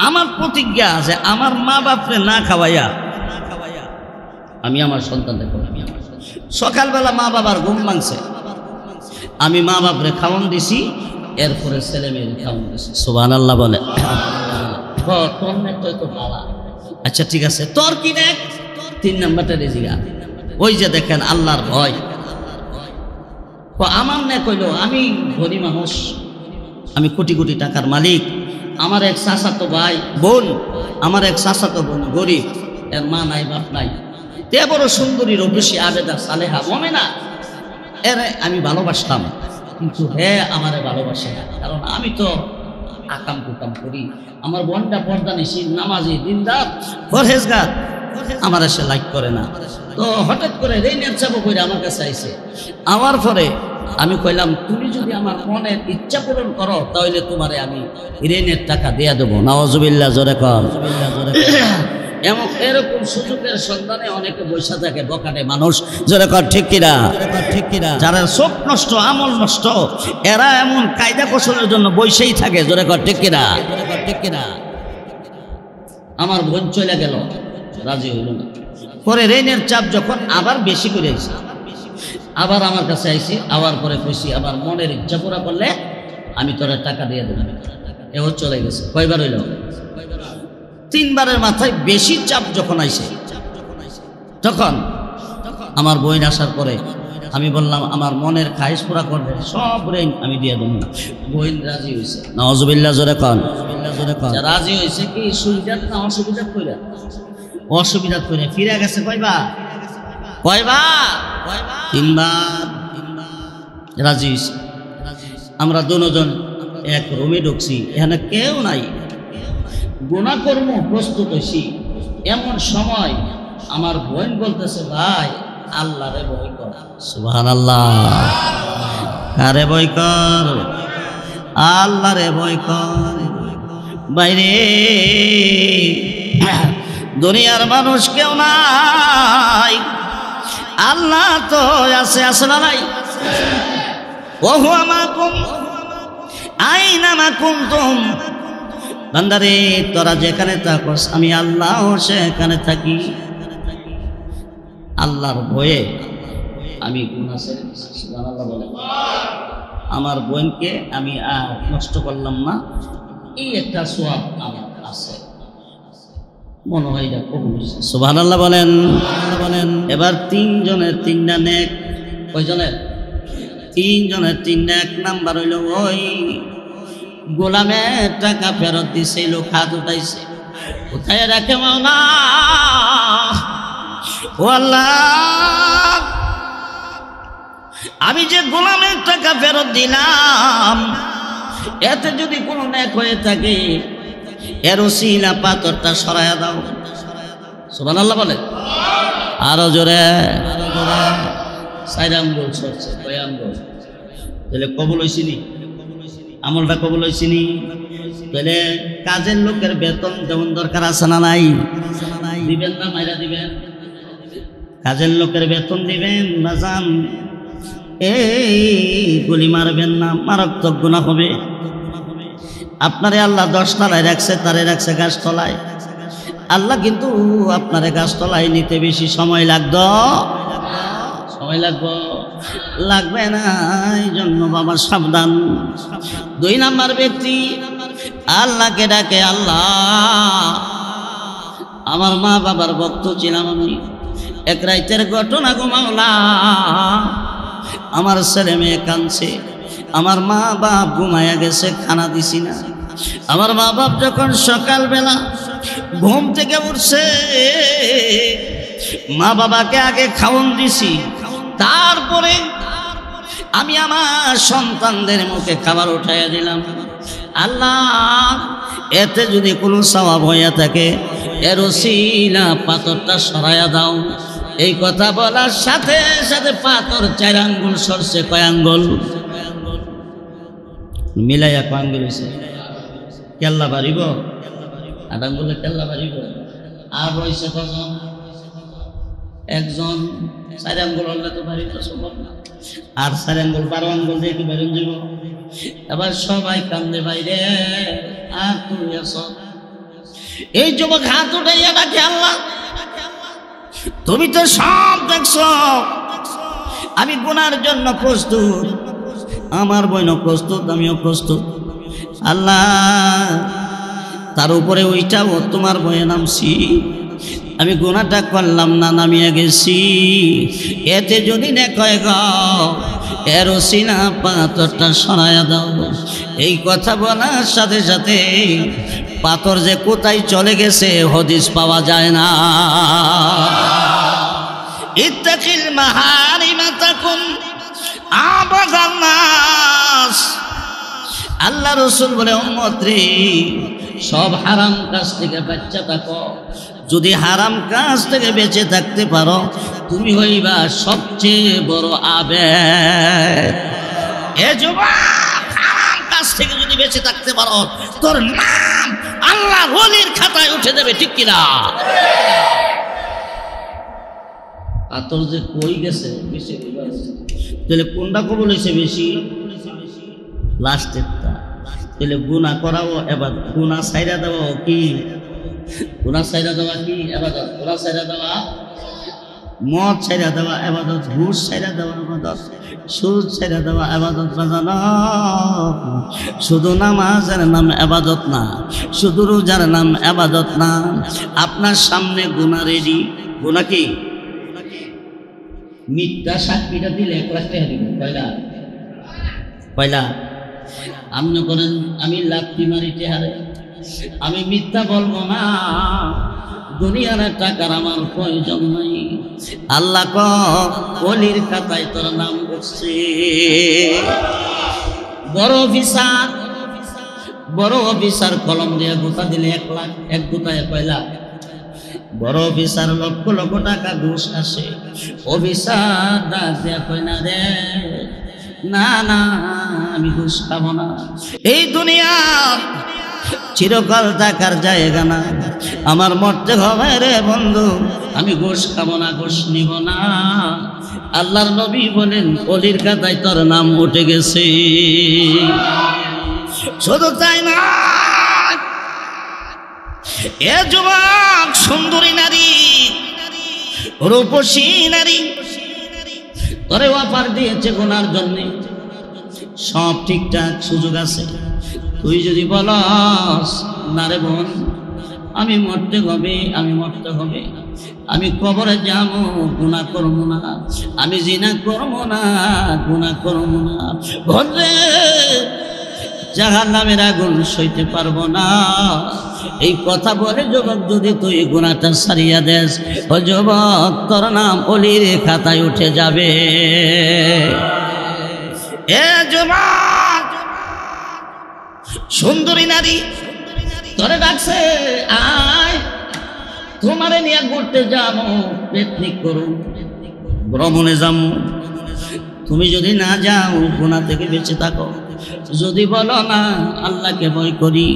A: আমার প্রতিজ্ঞা আছে আমার মা বাপরে না খাওয়াইয়া আমি আমার সন্তানদের খাওয়াই। সকালবেলা মা বাবার ঘুম ভাঙছে, আমি মা বাপরে খাওয়ান দিছি, এরপরে ছেলে মেয়ের খাওয়ান দিছি। সুবহানাল্লাহ বলে। তোর নেক তো ভালো। আচ্ছা ঠিক আছে, তোর কি নেক? 3 নাম্বারটা রেজিগা। ওই যে দেখেন আল্লাহর ভয়। আমার নেক হইল আমি ধনী মানুষ, আমি কোটি কোটি টাকার মালিক। আমার এক চাচাতো ভাই বোন, আমার এক চাচাতো বোন গরিব, এর মা নাই বাপ নাই, তে বড় সুন্দরী রূপসী আবেদা সালেহা মোমেনা, এর আমি ভালোবাসতাম, কিন্তু হে আমারে ভালোবাসে না, কারণ আমি তো আকাম কুকাম করি। আমার বোনটা পর্দা নিশি, নামাজি, দিনদার, পরহেজগার, আমার সে লাইক করে না। তো হঠাৎ করে ঋণের চাপ করে আমার কাছে আইছে। আমার পরে আমি কইলাম তুমি যদি আমার মনের ইচ্ছা পূরণ করো তাহলে তোমারে আমি ঋণের টাকা দিয়ে দেবো। নাউজুবিল্লাহ, জোরে কর। এরকম সুযোগের সন্ধানে অনেকে বসে থাকে বকাটে মানুষ, জোরে কর ঠিক কিনা? ঠিক কিনা? যারা চোখ নষ্ট আমল নষ্ট, এরা এমন কায়দা কৌশলের জন্য বসেই থাকে, জোরে কর ঠিক কিনা? ঠিক কিনা? আমার বোন চলে গেল, রাজি হইল না। পরে ঋণের চাপ যখন আবার বেশি করে আইছে, আবার আমার কাছে আইসি, আবার পরে কইছি আবার মনের ইচ্ছা পুরা করলে আমি তোরা টাকা দিয়ে দেবো। এও চলে গেছে। কয়বার হইল? 3 বারের মাথায় বেশি চাপ যখন আইছে, তখন আমার বোন আসার পরে আমি বললাম আমার মনের খায়েশ পুরা করবে, সব ঋণ আমি দিয়ে দেবো। বোন রাজি হয়েছে। নাউজুবিল্লাহ, জোরে কন। রাজি হয়েছে কি সুবিধাত না অসুবিধা কইরা? অসুবিধা করে ফিরে গেছে। কয়বার? 3 বার রাজি হয়েছে। আমরা দুজন এক রুমে ঢুকছি, এখানে কেউ নাই, গুনাহ কর্ম প্রস্তুত হয়েছি। এমন সময় আমার বোন বলতেছে ভাই আল্লাহরে ভয় কর। সুবহানাল্লাহ। কারে ভয় কর? আল্লাহরে ভয় কর। বাইরে দুনিয়ার মানুষ কেউ নাই, আল্লাহ তো আছে। আছে না নাই? ওহু আমাকুম আইনামা কুনতুম। বান্দারে তোরা যেখানে থাকস আমি আল্লাহ সেখানে থাকি। আল্লাহর ভয়ে আমি গুনাহ ছেড়ে দিছি। সুবহানাল্লাহ বলে। আমার বোনকে আমি আর নষ্ট করলাম না, এই একটা সওয়াব আমার আছে, মনে হয় এটা কবুল হয়েছে। সুবহানাল্লাহ বলেন। এবার 3 জনের 3টা নেক। কয়জনের? 3 জনের 3টা। 1 নাম্বার হইল ওই গোলামের টাকা ফেরত দিছে, লোক হাত উঠাইছে, উঠাই রাখে মাওলা ও আল্লাহ, আমি যে গোলামের টাকা ফেরত দিলাম এতে যদি কোনো নেক হয়ে থাকে এর ওসিলা পাথরটা সরাইয়া দাও। সুবহানাল্লাহ বলে। আরো জোরে। 4 আঙ্গুল সরছে, 6 আঙ্গুল। তাহলে কবুল হয়েছিনি? আমলটা কবুল হয়েছিনি? তাহলে কাজের লোকের বেতন যেমন দরকার আছে না নাই? দিবেন না মাইরা দিবেন? কাজের লোকের বেতন দিবেন বাজান, এই গুলি মারবেন না, মারাত্মক গুনাহ হবে। আপনারে আল্লাহ 10 তলায় রাখছে, তারে রাখছে গাছ তলায়। আল্লাহ কিন্তু আপনারে গাছ তলায় নিতে বেশি সময় লাগতো? সময় লাগবে না। এই জন্য বাবা সাবধান। 2 নাম্বার ব্যক্তি আল্লাহকে ডাকে, আল্লাহ আমার মা বাবার ভক্ত ছিলাম আমি। এক রাইতের ঘটনা গো মাওলা, আমার ছেলে মেয়ে কাঁদছে, আমার মা বাপ ঘুমায়া গেছে, খানা দিছি না। আমার মা বাপ যখন সকালবেলা ঘুম থেকে উঠছে, মা বাবাকে আগে খাওয়ান দিছি, তারপরে আমি আমার সন্তানদের মুখে খাবার উঠাইয়া দিলাম। আল্লাহ, এতে যদি কোনো সওয়াব হইয়া থাকে, এর ওসিলা পাথরটা সরাইয়া দাও। এই কথা বলার সাথে সাথে পাথর 4 আঙ্গুল সরছে। কয় আঙ্গুল? মিলাইয়া কয় আঙ্গুল হয়েছে? কেল্লা বাড়িব, 8 আঙ্গুলে কেল্লা বাড়িব। আর রয়েছে কজন? একজন। 4 আঙ্গুল হলে তো বাড়িতে সম্ভব না। আর 4 আঙ্গুল 12 আঙ্গুল দিয়ে কি বেরোন যাব? এবার সবাই কান্দে বাইরে। আর তুমি আছো। এই যুবক হাত উঠাইয়া ডাকে, আল্লাহ তুমি তো সব দেখছো, আমি গুনার জন্য প্রস্তুত, আমার বোনও প্রস্তুত, আমিও প্রস্তুত। আল্লাহ, তার উপরে ওইটাও তোমার বয়ে নামছি, আমি গুনাহটা করলাম না, নামিয়ে গেছি। এতে যদি দেখয় গো, এর ওসিলা পাথরটা সরাইয়া দাও। এই কথা বলার সাথে সাথে পাথর যে কোথায় চলে গেছে হদিস পাওয়া যায় না। ইত্তাকিল মাহারিমা তাকুন আবাদান নাস। আল্লাহ রাসূল বলে, উম্মত রে, সব হারাম কাজ থেকে বাঁচা থাকো। যদি হারাম কাজ থেকে বেঁচে থাকতে পারো, তুমি হইবা সবচেয়ে বড় আবেদ। এ যুবক, হারাম কাজ থেকে যদি বেঁচে থাকতে পারো, তোর নাম আল্লাহর ওলির খাতায় উঠে যাবে, ঠিক কিনা? পাথর যে কই গেছে বেশি, তাহলে কোনটা কবুল হয়েছে বেশি? লাস্টেরটা। তাহলে গুনাহ করাও এবার, গুনাহ ছাইরা দেওয়া কি? গুনাহ ছাইরা দেওয়া কি ইবাদত? গুনাহ ছাইরা দেওয়া, মদ ছাইরা দেওয়া ইবাদত, ঘুষ ছাইরা দেওয়া ইবাদত, সুদ ছাইরা দেওয়া ইবাদত। বাজানো শুধু নামাজের নাম ইবাদত না, শুধু রোজার নাম ইবাদত না। আপনার সামনে গুনাহ রেডি। গুনাহ কি? মিথ্যা সাক্ষীটা দিলে 1 লাখ টাকা দিবেন। পয়লা আপনি করেন, আমি লাথি মারিতে হারে, আমি মিথ্যা বলবো না, দুনিয়ার টাকার আমার প্রয়োজন নাই। আল্লাহ ওলির খাতায় তোর নাম উঠছে। বড় অফিসার কলম দিয়ে গোতা দিলে 1 লাখ, 1 গোতায় পয়লা। বড় অফিসার লক্ষ লক্ষ টাকা ঘুষ আসে। অফিসার ডাক দেয়া কয়, না রে, না না, আমি ঘুষ খাবো না। এই দুনিয়া চিরকাল থাকার জায়গা না, আমার মরতে হবে রে বন্ধু, আমি ঘুষ খাবো না, ঘুষ নিব না। আল্লাহর নবী বলেন, ওলির খাতায় তোর নাম উঠে গেছে। শুধু তাই না, এ যুবক, সুন্দরী নারী, রূপসী নারী তোরে অফার দিয়েছে গুনার জন্যে, সব ঠিকঠাক সুযোগ আছে। তুই যদি বলস, না রে বোন, আমি মরতে হবে, আমি মরতে হবে, আমি কবরে যাব, গুনাহ করবো না, আমি জিনা করবো না, গুনাহ করবো না, বলবে জাহান্নামের আগুন সইতে পারবো না। এই কথা বলে যুবক যদি তুই গুনাহটা ছাড়িয়া দেস, ও যুবক, তোর নাম ওলির খাতায় উঠে যাবে। এ যুবক, সুন্দরী নারী তোরে ডাকছে, আয় তোমারে নিয়ে ঘুরতে যাবো, পিকনিক করো, ভ্রমণে যাবো। তুমি যদি না যাও, গুনাহ থেকে বেঁচে থাকো, যদি বলো না আল্লাহকে ভয় করি,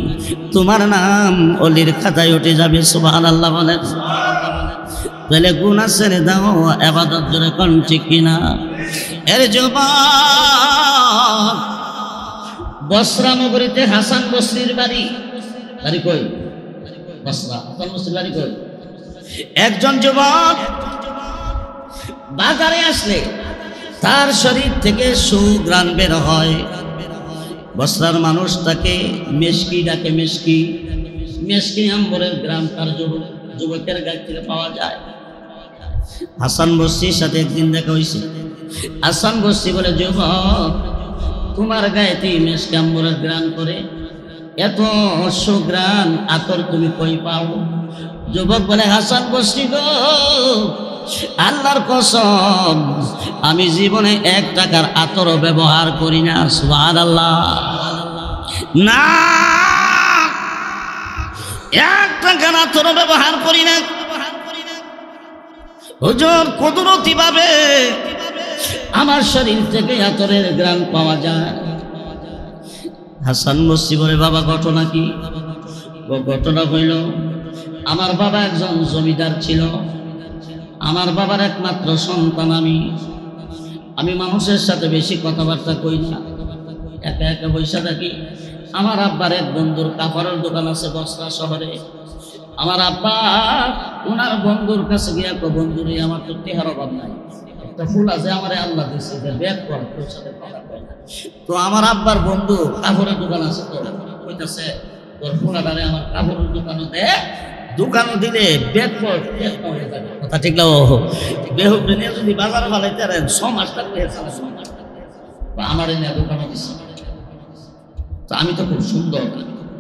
A: তোমার নাম ওলির খাতায় উঠে যাবে। সুবহানাল্লাহ বলেন। তাহলে গুনাহ ছেড়ে দাও, ইবাদত জোরে কোন ঠিক কিনা? এর যুবক, বসরা নগরীতে হাসান বসরির বাড়ি। বাড়ি কই? বসরা। হাসান বসরির বাড়ি কই? একজন যুবক বাজারে আসলে তার শরীর থেকে সুঘ্রাণ বের হয়। বসরার মানুষ তাকে মেশকি ডাকে, মেশকি। মেশকি আম্বরের গ্রাম কার্যবল। যুবকের গায়ে থেকে পাওয়া যায়। হাসান বসরির সাথে একদিন দেখা হয়েছে। হাসান বসরি বলে, যুবক তোমার গায়েতে মেশকে আম্বরের গ্রান করে, এত সুগ্রান আতর তুমি কই পাও? যুবক বলে, হাসান বসরি গো, আল্লাহর কসম আমি জীবনে 1 টাকার আতরও ব্যবহার করি না। সুবহানাল্লাহ। না, 1 টাকার আতরও ব্যবহার করি না। হুজুর কুদরতি ভাবে আমার শরীর থেকে আতরের গ্রান পাওয়া যায়। হাসান বসরি বলে, বাবা ঘটনা কি? ঘটনা হইল, আমার বাবা একজন জমিদার ছিল। আমার বাবার একমাত্র সন্তান আমি মানুষের সাথে বেশি কথাবার্তা কই না, একা একা বৈশা থাকি। আমার আব্বার এক বন্ধুর কাপড়ের দোকান আছে বসরা শহরে। আমার আব্বা ওনার বন্ধুর কাছে গিয়ে, বন্ধুরে আমার তো টেহার অভাব নাই, একটা ফুল আছে আমারে আল্লাহ দিচ্ছে, ব্যাগ কর, তোর সাথে কথা কয় না। তো আমার আব্বার বন্ধু কাপড়ের দোকান আছে, তো কইতাছে তোর ফুলাটারে আমার কাপড়ের দোকানও দে, দোকানও দিলে ব্যাগ কর, কথা ঠিক না? ও বেহুবরে নিয়ে যদি বাজারে ভালাইতে পারেন 6 মাস থাকলে বা আমার এনে দোকানও দিচ্ছে। তো আমি তো খুব সুন্দর,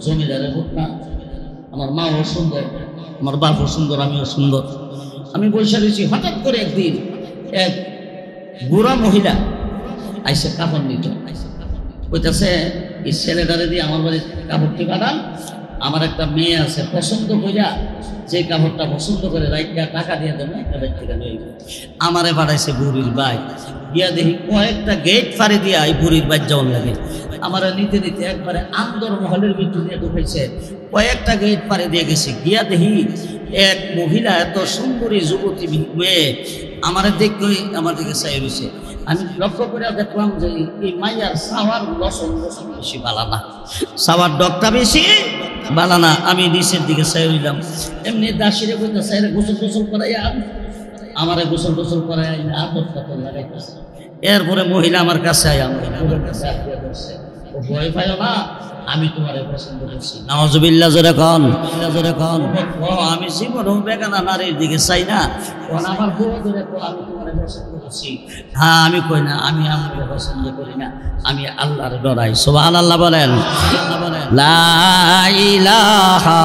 A: জমিদারের হোক না, আমার মাও সুন্দর, আমার বাপও সুন্দর, আমিও সুন্দর। আমি বসে রয়েছি, হঠাৎ করে একদিন এক বুড়া মহিলা আইসে কাপড় নিত, কইতাছে এই ছেলেটারে দিয়ে আমার বাড়ির কাপড়টি পাঠান, আমার একটা মেয়ে আছে পছন্দ কইরা, যে কাপড়টা পছন্দ করে রাইকা টাকা দিয়ে দেবেন, একটা বাইক থেকে নিয়ে আমারে পাঠাইছে বুড়ির বাই। গিয়া দেখি কয়েকটা গেট ফাড়ি দিয়া এই বুড়ির বাইক যাওয়ার লাগে। আমার নিতে নিতে একবারে আন্দর মহলের ভিতর দিয়ে ঢুকেছে, কয়েকটা গেট পারে দিয়ে গেছে। গিয়া দেখি এক মহিলা, এত সুন্দরী যুবতী মেয়ে, আমার দেখে আমার দিকে চাই রয়েছে। আমি লক্ষ্য করে দেখলাম যে এই মাইয়ার সাওয়ার লসন বেশি বালানা, সাওয়ার ডকটা বেশি বালানা। আমি নিচের দিকে চাই রইলাম, এমনি দাসিরে বলতে চাই গোসল করাই, আমারে গোসল করাই আদর পাতর লাগাইতেছে। এরপরে মহিলা আমার কাছে ভয় পাই না, আমি তোমার পছন্দ করছি। নাউজুবিল্লাহ, জোরে কন। আমি জীবনেও বেগানা নারীর দিকে চাই না, আমার বউ ধরে আমি তোমার পছন্দ করছি। হ্যাঁ, আমি কই না আমি আমার পছন্দ করি না, আমি আল্লাহর ডরাই। সুবহানাল্লাহ বলেন। লা ইলাহা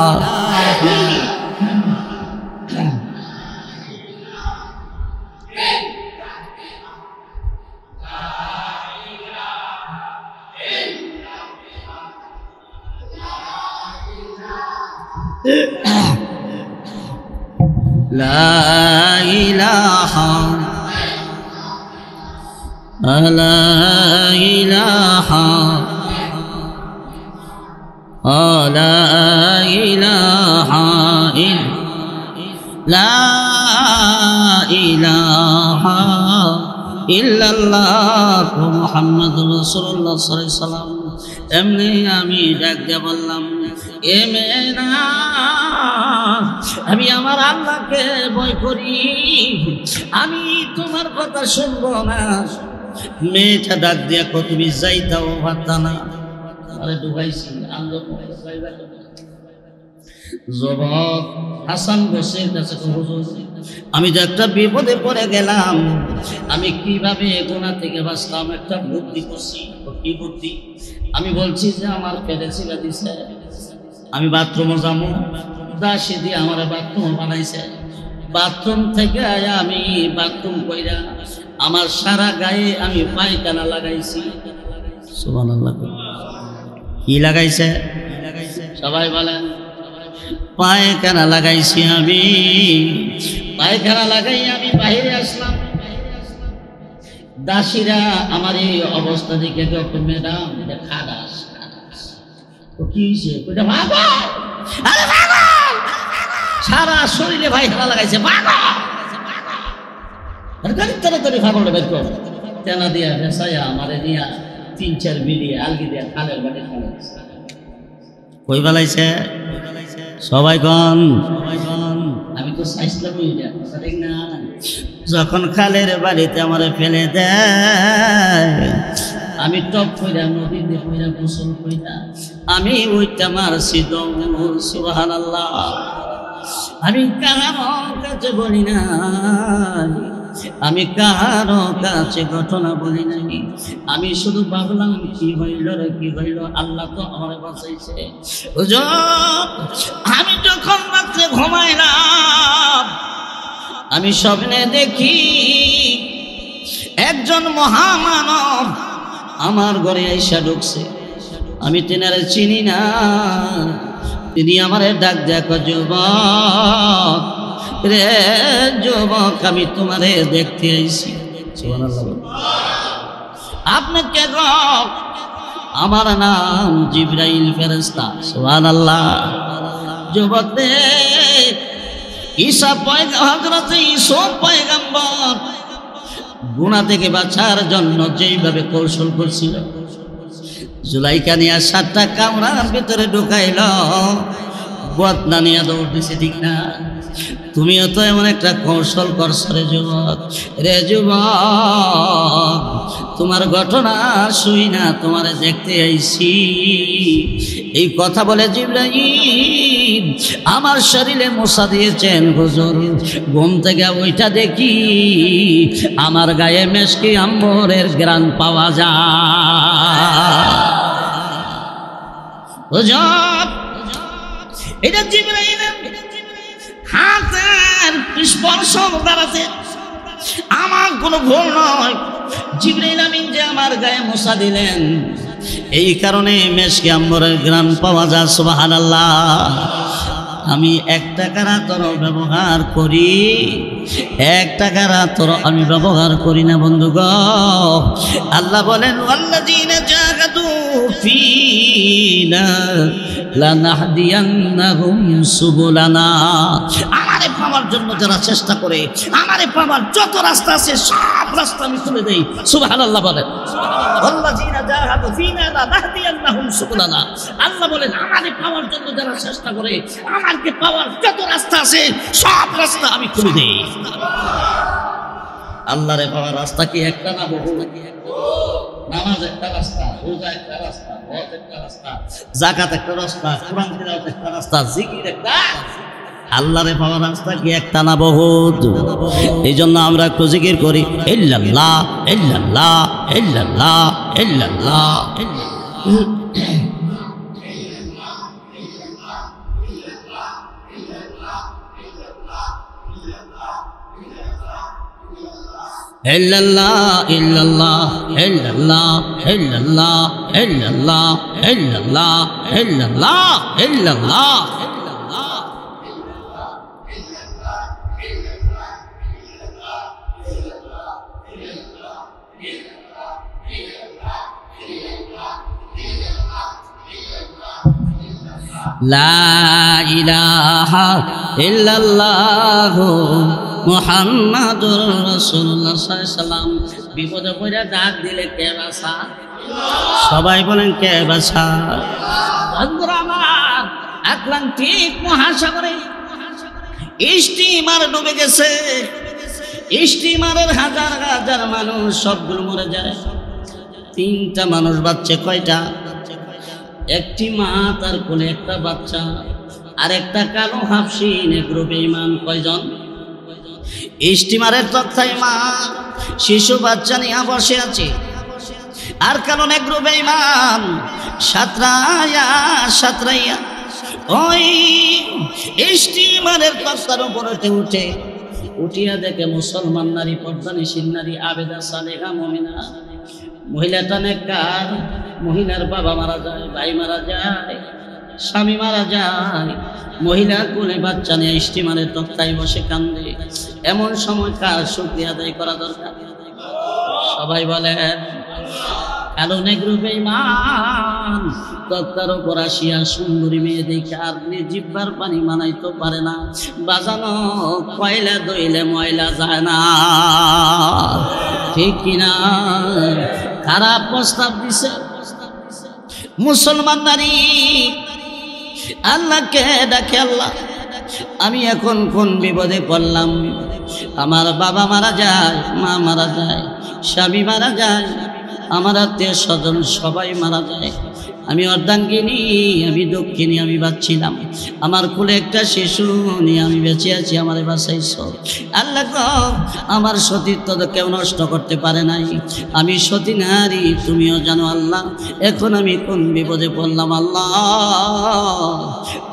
A: লা ইলাহা লা ইলাহা লা ইলাহা লা ইলাহা ইল্লাল্লাহ মুহাম্মাদুর রাসূলুল্লাহ সাল্লাল্লাহু আলাইহি সাল্লাম। এমনি আমি ডাক দিয়ে বললাম, এ মেয়েরা, আমি আমার আল্লাহকে ভয় করি, আমি তোমার কথা শুনবো না। মেয়েটা ডাক দিয়া কো, তুমি যাইতাও পারতা না, আরে ডুবাইছি আন্দোলন। যুবক হাসান বসরির কাছে, হুজুর আমি তো একটা বিপদে পড়ে গেলাম, আমি কিভাবে গুনাহ থেকে বাঁচলাম, একটা বুদ্ধি করছি। কি বুদ্ধি? আমি বলছি যে আমার পেটে ছিলা দিছে, আমি বাথরুমে যাবো, দাসী দিয়ে আমার বাথরুম বানাইছে, বাথরুম থেকে আমি বাথরুম কইরা আমার সারা গায়ে আমি পায়খানা লাগাইছি। সুবহানাল্লাহ। কি লাগাইছে? সবাই বলেন। পায়খানা লাগাইছি আমি। পায়খানা লাগাই আমি বাইরে আসলাম, দাসীরা আমার এই অবস্থা দেখে, ম্যাডাম এটা খারাপ। কি হয়েছে? সারা শরীরে পায়খানা লাগাইছে, তাড়াতাড়ি ভাগলে বের কর। তেনা দিয়া ভেসাইয়া আমারে দিয়া 3-4 বিলিয়ে আলগি দিয়া খালের বাড়ি খালাইছে। কই বেলাইছে? সবাই গন। আমি তো চাইছিলাম ঠিক না, যখন খালের বাড়িতে আমার ফেলে দেয়, আমি টপ কইরা নদীতে কইরা গোসল কইরা আমি ওইটা মারছি দৌড়। সুবহানাল্লাহ। আমি কারো কাছে বলি না, আমি কারো কাছে ঘটনা বলি নাই। আমি শুধু ভাবলাম কি হইল রে, কি হইল, আল্লাহ তো আমার বাঁচাইছে। আমি যখন রাত্রে ঘুমাইলাম, আমি স্বপ্নে দেখি একজন মহামানব আমার ঘরে আইসা ঢুকছে। আমি তেনারে চিনি না, তিনি আমারে ডাক দেখো, যুবক রে যুবক, আমি তোমারে দেখতে আইছি। আপনি কে গো? আমার নাম জিবরাইল ফেরেশতা। সুবহানাল্লাহ। যুবক রে, হযরত ঈসা পয়গম্বর গুনাহ থেকে বাঁচার জন্য যেইভাবে কৌশল করছিল, জুলাইকা নিয়ে 7টা কামরার ভিতরে ঢুকাইল, বদনা নিয়ে দৌড় দিছে, ঠিক না? তুমিও তো এমন একটা কৌশল করছো রে যুবক। রে যুবক, তোমার ঘটনা শুই না, তোমারে দেখতে আইছি। এই কথা বলে জিবরাইল আমার শরীরে মশা দিয়েছেন। হুজুর, ঘুম থেকে ওইটা দেখি আমার গায়ে মেশকি আম্বরের ঘ্রাণ পাওয়া যায়। হুজুর, এটা জিবরাইলের হাতের স্পর্শ দ্বারাতে আমার কোনো ভুল নয়। জিবরাইল আমিন যে আমার গায়ে মশা দিলেন, এই কারণে মেশকি আম্বরের ঘ্রাণ পাওয়া যায়। সুবহানাল্লাহ। আমি 1 টাকার আতরও ব্যবহার করি, 1 টাকার আতর আমি ব্যবহার করি না বন্ধুগণ। আল্লাহ বলেন, ওয়াল্লাযীনা জাহাদু ফীনা লানাহদিয়ান্নাহুম সুবুলানা। আমারে পাওয়ার জন্য যারা চেষ্টা করে, আমারে পাওয়ার যত রাস্তা আছে সব রাস্তা আমি খুলে দেই। সুবহানাল্লাহ বলেন, ওয়াল্লাযীনা জাহাদু ফীনা লানাহদিয়ান্নাহুম সুবুলানা। আল্লাহ বলেন, আমারে পাওয়ার জন্য যারা চেষ্টা করে, আমাকে পাওয়ার যত রাস্তা আছে সব রাস্তা আমি খুলে দেই। আল্লাহরে পাওয়ার রাস্তা কি একটা না বহু? নামাজ একটা রাস্তা, রোজা একটা রাস্তা, হজ একটা রাস্তা, যাকাত একটা রাস্তা, কুরআন তিলাওয়াত একটা রাস্তা, জিকির একটা। আল্লাহরে পাওয়ার রাস্তা কি একটা না বহুত? এই জন্য আমরা একটু জিকির করি, ইল্লাল্লাহ ইল্লাল্লাহ ইল্লাল্লাহ ইল্লাল্লাহ। illallah illallah illallah illallah illallah illallah illallah illallah La ilaha illallah Muhammadur Rasulullah sallallahu alaihi wasallam। বিপদে পড়ে ডাক দিলে কে বাঁচা? সবাই বলেন কে বাঁচা? বন্ধুরা আমার, আটলান্টিক মহাসাগরে স্টিমার ডুবে গেছে। স্টিমারের হাজার হাজার মানুষ সবগুলো মরে যায়। 3টা মানুষ বাঁচছে। কয়টা? একটি মা, তার কোলে একটা বাচ্চা, আর একটা কালো হাফসি নেগ্রো বেঈমান। কয়জন? স্টিমারের তক্তায় মা শিশু বাচ্চা নিয়ে বসে আছে, আর কালো নেগ্রো বেঈমান সাঁতরাইয়া সাঁতরাইয়া ওই স্টিমারের তক্তার উপরে উঠে উঠিয়া দেখে মুসলমান নারী, পর্দানিশীল নারী, আবেদা সালেহা মুমিনা। মহিলাটা নেককার, মহিলার বাবা মারা যায়, ভাই মারা যায়, স্বামী মারা যায়। মহিলা কোলে বাচ্চা নিয়ে স্টিমারের তক্তায় বসে কান্দে। এমন সময় কার শুকরিয়া আদায় করা দরকার? সবাই বলেন। কালো নেগ্রো বেঈমান তক্তার উপর আসিয়া সুন্দরী মেয়ে দেখে আর জিহ্বার পানি মানাইতে পারে না। বাজানো কয়লা দইলে ময়লা যায় না, ঠিক কিনা? খারাপ প্রস্তাব দিছে মুসলমান নারী। আল্লাহকে ডাকে, আল্লাহ আমি এখন কোন বিপদে পড়লাম? আমার বাবা মারা যায়, মা মারা যায়, স্বামী মারা যায়, আমার আত্মীয় স্বজন সবাই মারা যায়। আমি অর্ধাঙ্গিনী, আমি দক্ষিণী, আমি বাঁচছিলাম। আমার কোলে একটা শিশু নিয়ে আমি বেঁচে আছি, আমার বাঁচাইছ। আল্লাহ গো, আমার সতীত্ব তো কেউ নষ্ট করতে পারে নাই। আমি সতী নারী, তুমিও জানো আল্লাহ। এখন আমি কোন বিপদে পড়লাম আল্লাহ,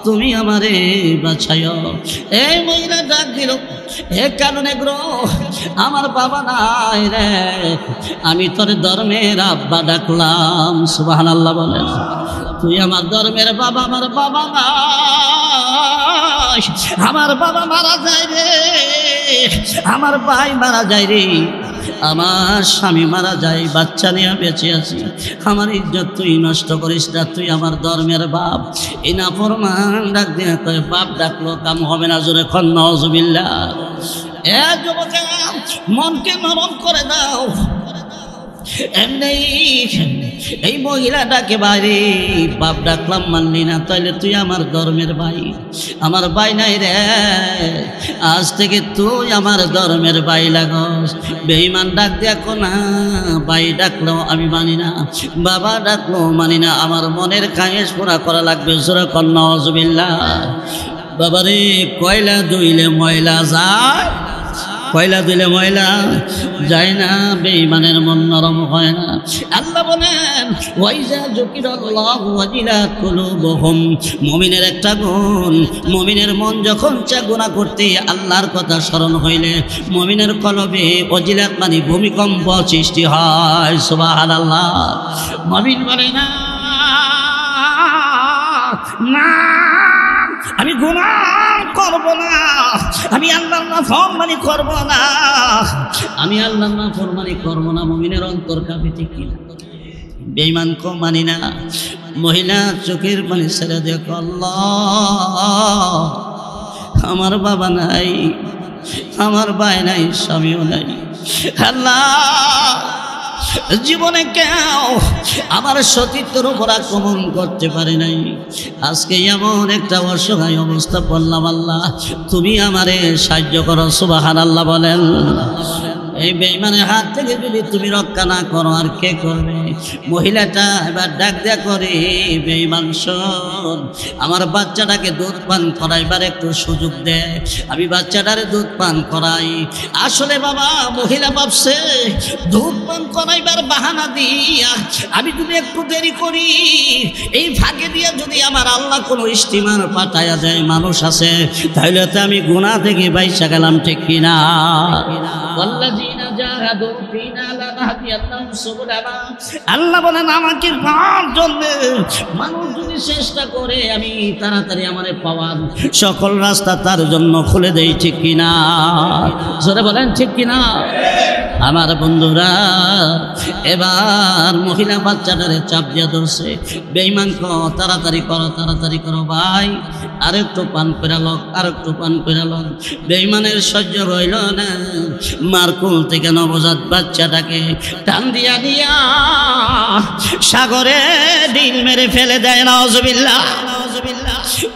A: তুমি আমারে বাঁচাইও। এই মহিলা ডাক দিল, এ কারণে গ্রহ আমার বাবা নাই রে, আমি তোর ধর্মের আব্বা ডাকলাম। সুবহানাল্লাহ বলেন। তুই আমার ধর্মের বাবা, আমার বাবা নাই, আমার বাবা মারা যায় রে, আমার ভাই মারা যায় রে, আমার স্বামী মারা যায়, বাচ্চা নিয়ে বেঁচে আছি। আমার ইজ্জত তুই নষ্ট করিস না, তুই আমার ধর্মের বাপ। এই নাফরমান ডাক দিয়ে কয়, বাপ ডাকলো কাম হবে না, জোরে খন নাউজুবিল্লাহ। এ যুবকেরা, মনকে নরম করে দাও। এমনি এই মহিলাটাকে বাইরে বাপ ডাকলাম, মানলি না, তাইলে তুই আমার ধর্মের ভাই। আমার ভাই নাই রে, আজ থেকে তুই আমার ধর্মের ভাই লাগস। বেঈমান ডাক দেখো না, ভাই ডাকলো আমি মানি না, বাবা ডাকলো মানি না, আমার মনের খায়েশ পুরা করা লাগবে। জোরে কর নাউজুবিল্লাহ। বাবারে, কয়লা ধুইলে ময়লা যায়, কয়লা দিলে ময়লা যায় না, বেঈমানের মন নরম হয় না। আল্লাহ বলেন, ওয়াইজা যুকিরাল্লাহু ওয়াজিলাত কুলুবুহুম, মুমিনের একটা গুণ, মুমিনের মন যখন চা গুনাহ করতে আল্লাহর কথা স্মরণ হইলে মুমিনের কলবে ওয়াজিলাত মানে ভূমিকম্প সৃষ্টি হয়। সুবহানাল্লাহ। মুমিন বলে না, না আমি গুনাহ করব না, আমি আল্লাহর নাফরমানি করব না, আমি আল্লাহর নাফরমানি করব না। মুমিনের অন্তর কাঁপে, ঠিক কি না? বেঈমান কো মানি না। মহিলা চোখের পানি ছেড়ে দেখো, আল্লাহ আমার বাবা নাই, আমার ভাই নাই, স্বামীও নাই। আল্লাহ জীবনে কেউ আমার সতীত্বের উপর আক্রমণ করতে পারে নাই, আজকে এমন একটা অসহায় অবস্থা পড়লাম। আল্লাহ তুমি আমারে সাহায্য করো। সুবহানাল্লাহ বলেন। এই বেঈমানের হাত থেকে যদি তুমি রক্ষা না করো, আর কে করবে? মহিলাটা এবার ডাক দেয়া করে, বেঈমান শোন, আমার বাচ্চাটাকে দুধ পান করাইবার একটু সুযোগ দে, আমি বাচ্চাটারে দুধ পান করাই। আসলে বাবা, মহিলা ভাবছে দুধ পান করাইবার বাহানা দিয়া আমি যদি একটু দেরি করি, এই ফাঁকে দিয়া যদি আমার আল্লাহ কোনো স্টিমার পাঠাইয়া দেয়, মানুষ আছে, তাহলে তো আমি গুনাহ থেকে বাইসা গেলাম, ঠিক কিনা? আল্লাহ বলেন, আমাকে পাওয়ার জন্য মানুষ যদি চেষ্টা করে, আমি তাড়াতাড়ি আমারে পাওয়ার সকল রাস্তা তার জন্য খুলে দেই, ঠিক কিনা? জোরে বলেন, ঠিক কিনা? আমার বন্ধুরা, এবার মহিলা বাচ্চাটারে চাপ দিয়ে ধরছে। বেঈমান কো, তাড়াতাড়ি করো, তাড়াতাড়ি করো ভাই, আরেকটু পান করে লোক, আরেকটু পান করে লোক। বেঈমানের সহ্য হইল না, মারকুল থেকে নবজাত বাচ্চাটাকে টান দিয়া দিয়া সাগরে ডিল মেরে ফেলে দেয়। নাউজুবিল্লাহ।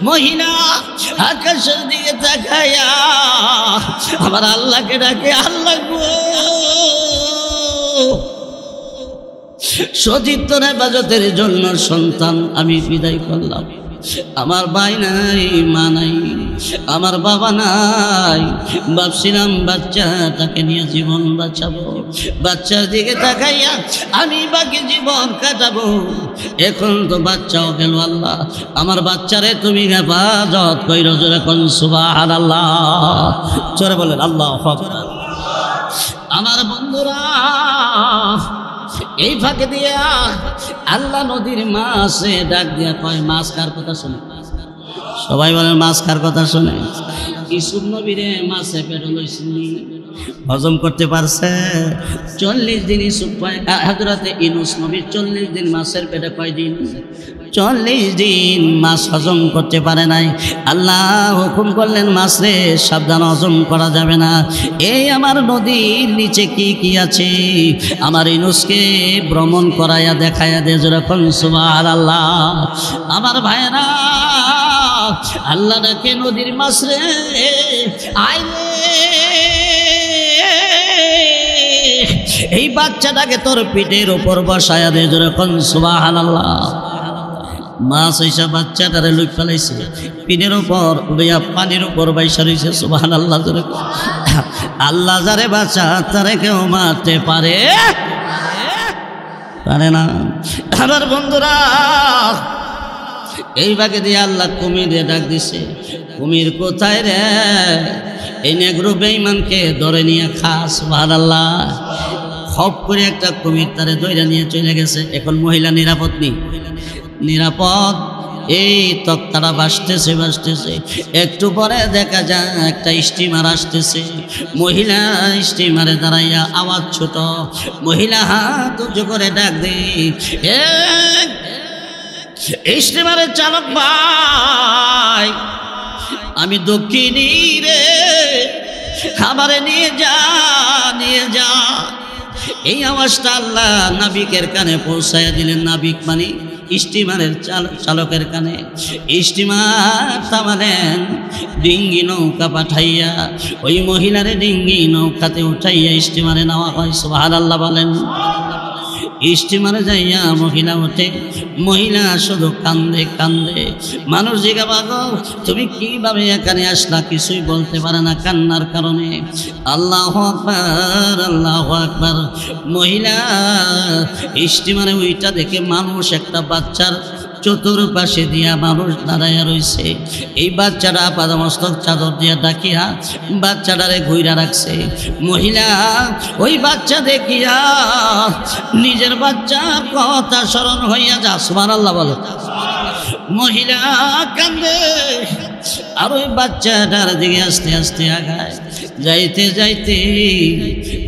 A: মহিলা আকাশের দিকে তাকায়া আমার আল্লাহকে ডাকে, আল্লাহ গো, সতীত্বের হেফাজতের জন্য সন্তান আমি বিদায় করলাম। আমার ভাই নাই, মা নাই, আমার বাবা নাই, ভাবছিলাম বাচ্চাটাকে নিয়ে জীবন বাঁচাবো, বাচ্চার দিকে তাকাইয়া আমি বাকি জীবন কাটাবো। এখন তো বাচ্চাও গেল, আল্লাহ আমার বাচ্চারে তুমি হেফাজত কইরো। জোরে কোন সুবহানাল্লাহ। জোরে বলেন আল্লাহু আকবার। আমার বন্ধুরা, এই ফাঁকে দিয়া আল্লাহ নদীর মাছে ডাক দিয়া কয়, মাছ কার কথা শোনে? সবাই বলেন, মাছ কার কথা শোনে? ইউসুফ নবীরে মাছে পেটে লইছিনি, হজম করতে পারছে। 40 দিন ইউসুফ হযরতে ইউনূস নবী 40 দিন মাছের পেটে, কয়দিন? 40 দিন মাছ হজম করতে পারে নাই। আল্লাহ হুকুম করলেন, মাছ রে সাবধান, হজম করা যাবে না। এই আমার নদীর নিচে কি কি আছে, আমার ইউনূসকে ভ্রমণ করাইয়া দেখাইয়া দে। যখন সুবহানাল্লাহ। আমার ভাইরা, আল্লাহ ডাকে নদীর মাছ রে, আইলে এই বাচ্চাটাকে তোর পিঠের উপর বসায়া দে। যখন সুবহানাল্লাহ। মাছ এসে বাচ্চাটারে লুই ফেলাইছে, পিনের উপর উড়িয়া পানির উপর বাইসা রয়েছে। সুবহানাল্লাহ। আল্লাহ যারে বাঁচা তারে কেউ মারতে পারে না। আমার বন্ধুরা, এই বাগে দিয়ে আল্লাহ কুমির ডাক দিছে, কুমির কোথায় রে? এই নেগ্রো বেঈমানকে ধরে নিয়ে খা। সুবহানাল্লাহ। খপ করে একটা কুমির তারে ধরে নিয়ে চলে গেছে। এখন মহিলা নিরাপদ নেই, নিরাপদ। এই তক্তাটা ভাসতেছে ভাসতেছে, একটু পরে দেখা যায় একটা স্টিমার আসতেছে। মহিলা স্টিমারে দাঁড়াইয়া আওয়াজ ছোট, মহিলা হাত উঁচু করে ডাক দেয়, স্টিমারের চালক ভাই, আমি দক্ষিণী রে, আমারে নিয়ে যা নিয়ে যা। এই আওয়াজটা আল্লাহ নাবিকের কানে পৌঁছাইয়া দিলেন। নাবিক মানে স্টিমারের চালকের কানে। স্টিমার থামালেন, ডিঙ্গি নৌকা পাঠাইয়া ওই মহিলারে ডিঙ্গি নৌকাতে উঠাইয়া স্টিমারে নেওয়া হয়। সুবহানাল্লাহ বলেন। স্টিমারে যাইয়া মহিলা ওঠে, মহিলা শুধু কান্দে কান্দে। মানুষ জিজ্ঞাসা গো, তুমি কিভাবে এখানে আসলা? কিছুই বলতে পারে না কান্নার কারণে। আল্লাহু আকবার, আল্লাহু আকবার। মহিলা স্টিমারে ওইটা দেখে মানুষ একটা বাচ্চার চতুর্পাশে দিয়া মানুষ দাঁড়াইয়া রয়েছে। এই বাচ্চাটা আপাদমস্তক চাদর দিয়া ডাকিয়া বাচ্চাটারে ঘুইরা রাখছে। মহিলা ওই বাচ্চা দেখিয়া নিজের বাচ্চার কথা স্মরণ হইয়া যা। সুবহানাল্লাহ বলো। মহিলা কান্দে আর ওই বাচ্চাটার দিকে আস্তে আস্তে আগায়। যাইতে যাইতে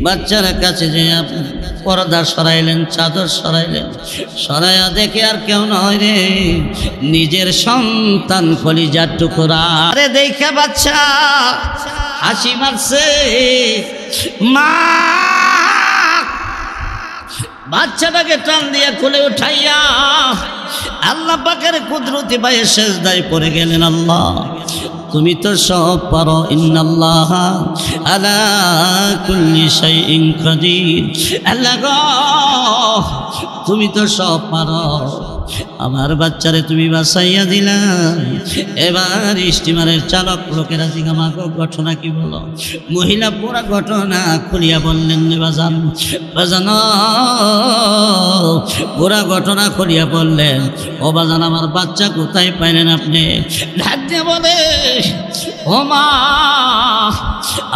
A: বাচ্চার কাছে যে পর্দা সরাইলেন, চাদর সরাইলেন, সরাইয়া দেখে আর কেউ নয় রে, নিজের সন্তান কলিজার টুকরা। আরে দেখে বাচ্চা হাসি মারছে। মা বাচ্চাটাকে টান দিয়ে কোলে উঠাইয়া আল্লাহ পাকের কুদরতি পায়ে সেজদায় পড়ে গেলেন। আল্লাহ তুমি তো সব পারো, ইন্নাল্লাহা আলা কুল্লি শাইইন কাদির। আল্লাহ গো তুমি তো সব পারো, আমার বাচ্চারে তুমি বাঁচাইয়া দিলা। এবার স্টিমারের চালক লোকেরা জিজ্ঞাসা ঘটনা কি বলো? মহিলা পুরা ঘটনা খুলিয়া বললেন। বাজান বাজান পুরা ঘটনা খুলিয়া বললেন। ও বাজান, আমার বাচ্চা কোথায় পাইলেন আপনি? ঢাক দিয়ে বলে, ও মা,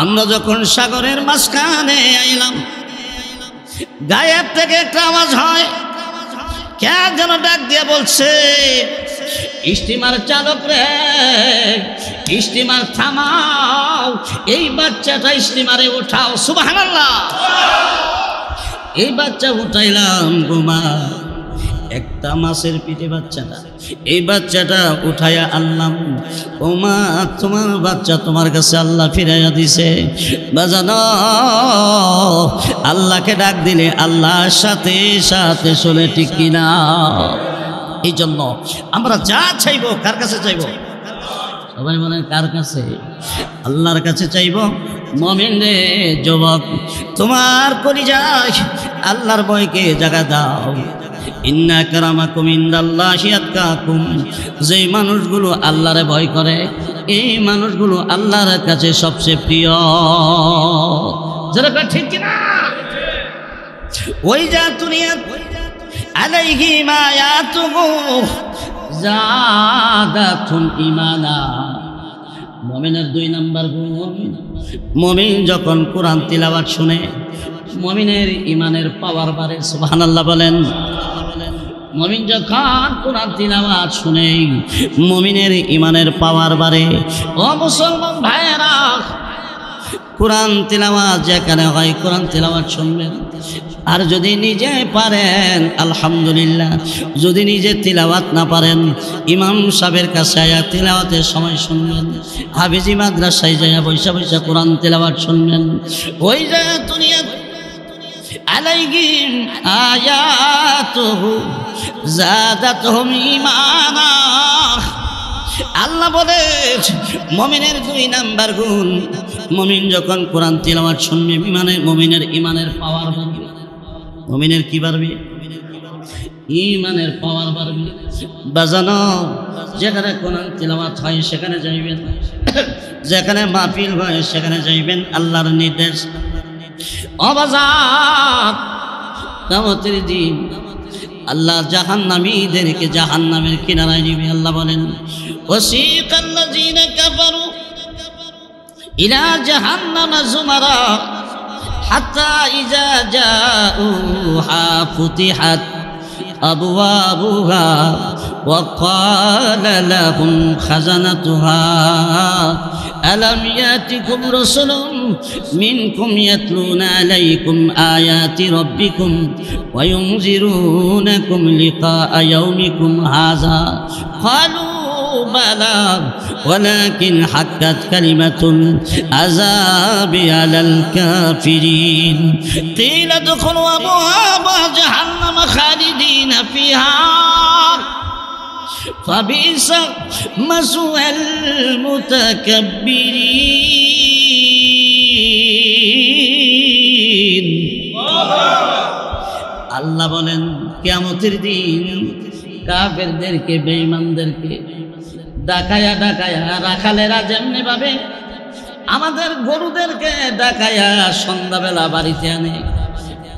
A: আমরা যখন সাগরের মাঝখানে আইলাম, গায়েব থেকে একটা আওয়াজ হয়, কে যেন ডাক দিয়ে বলছে, স্টিমার চালক রে, স্টিমার থামাও, এই বাচ্চাটা স্টিমারে উঠাও। সুবহানাল্লাহ। এই বাচ্চা উঠাইলাম গোমা, একটা মাছের পিঠে বাচ্চাটা, এই বাচ্চাটা উঠাইয়া আনলাম। ও মা, তোমার বাচ্চা তোমার কাছে আল্লাহ ফিরাইয়া দিছে। বাজানো আল্লাহকে ডাক দিলে আল্লাহর সাথে সাথে শোনে, ঠিক কিনা? এই জন্য আমরা যা চাইব, কার কাছে চাইব? সবাই বলেন কার কাছে? আল্লাহর কাছে চাইব। মুমিন রে যুবক, তোমার কলিজায় আল্লাহর ভয়কে জাগা দাও। ইন্না কারামাকুম ইনদাল্লাহি আতকাকুম। যে মানুষগুলো আল্লাহরে ভয় করে, এই মানুষগুলো আল্লাহর কাছে সবচেয়ে প্রিয়। যারা ঠিক কিনা? ওই যা দুনিয়া আলাইহি মায়াতুহু জাদাতুম ঈমানা। মুমিনের 2 নাম্বার গুণ, মুমিন যখন কোরআন তিলাওয়াত শুনে, মুমিনের ঈমানের পাওয়ার বাড়ে। সুবহানাল্লাহ বলেন। মুমিন যখন কোরআন তিলাওয়াত শুনে, মুমিনের ঈমানের পাওয়ার বাড়ে। ও মুসলমান ভাইয়েরা, কোরআন তিলাওয়াত যেখানে হয় কোরআন তিলাওয়াত শুনবেন। আর যদি নিজে পারেন আলহামদুলিল্লাহ, যদি নিজে তিলাওয়াত না পারেন, ইমাম সাহেবের কাছে আয়া তিলাওয়াতের সময় শুনবেন। হাফিজি মাদ্রাসায় যায় বৈশা বৈশা কোরআন তিলাওয়াত শুনবেন। ওই যায় দুনিয়া আলাইহিম আয়াতুহু জাদাতুহুম ঈমানা। আল্লাহ বলে মুমিনের 2 নাম্বার গুণ, মুমিন যখন কোরআন তিলাওয়াত শুনবে, মুমিনের ঈমানের পাওয়ার বাড়বে। মুমিনের কি বাড়বে? ঈমানের পাওয়ার বাড়বে। বাজানো, যেখানে কোরআন তিলাওয়াত হয় সেখানে যাইবেন, যেখানে মাহফিল হয় সেখানে যাইবেন, আল্লাহর নির্দেশ। অবাজার কিয়ামতের দিন আল্লাহ জাহান্নামীদেরকে জাহান্নামের কিনারায় নিবে। আল্লাহ বলেন, ওয়াসিকাল্লাযীনা কাফারু ইলা জাহান্নামা যুমারা হাত্তা ইযা জাউহা ফুতিহাত আবওয়াবুহা ওয়া ক্বালা লাহুম খাজানাতুহা আলাম ইয়াতিকুম রাসূলুম মিনকুম ইয়াতলুনা আলাইকুম আয়াতি রাব্বিকুম ওয়া ইউনজিরুনাকুম লিকাআ ইয়াউমিকুম হাযা ক্বালু বালা ওয়ালাকিন হাক্কাত কালিমাতুল আযাবি আলাল কাফিরিন কিলা দুখুলু আবওয়াবা জাহান্নাম খালিদিনা ফিহা فبئس مثوى المتكبرين। আল্লাহ বলেন কিয়ামতের দিন কাফেরদেরকে বেঈমানদেরকে ডাকায়া ডাকায়া রাখালেরা যেমনি ভাবে আমাদের গরুদেরকে ডাকায়া সন্ধ্যাবেলা বাড়িতে আনে,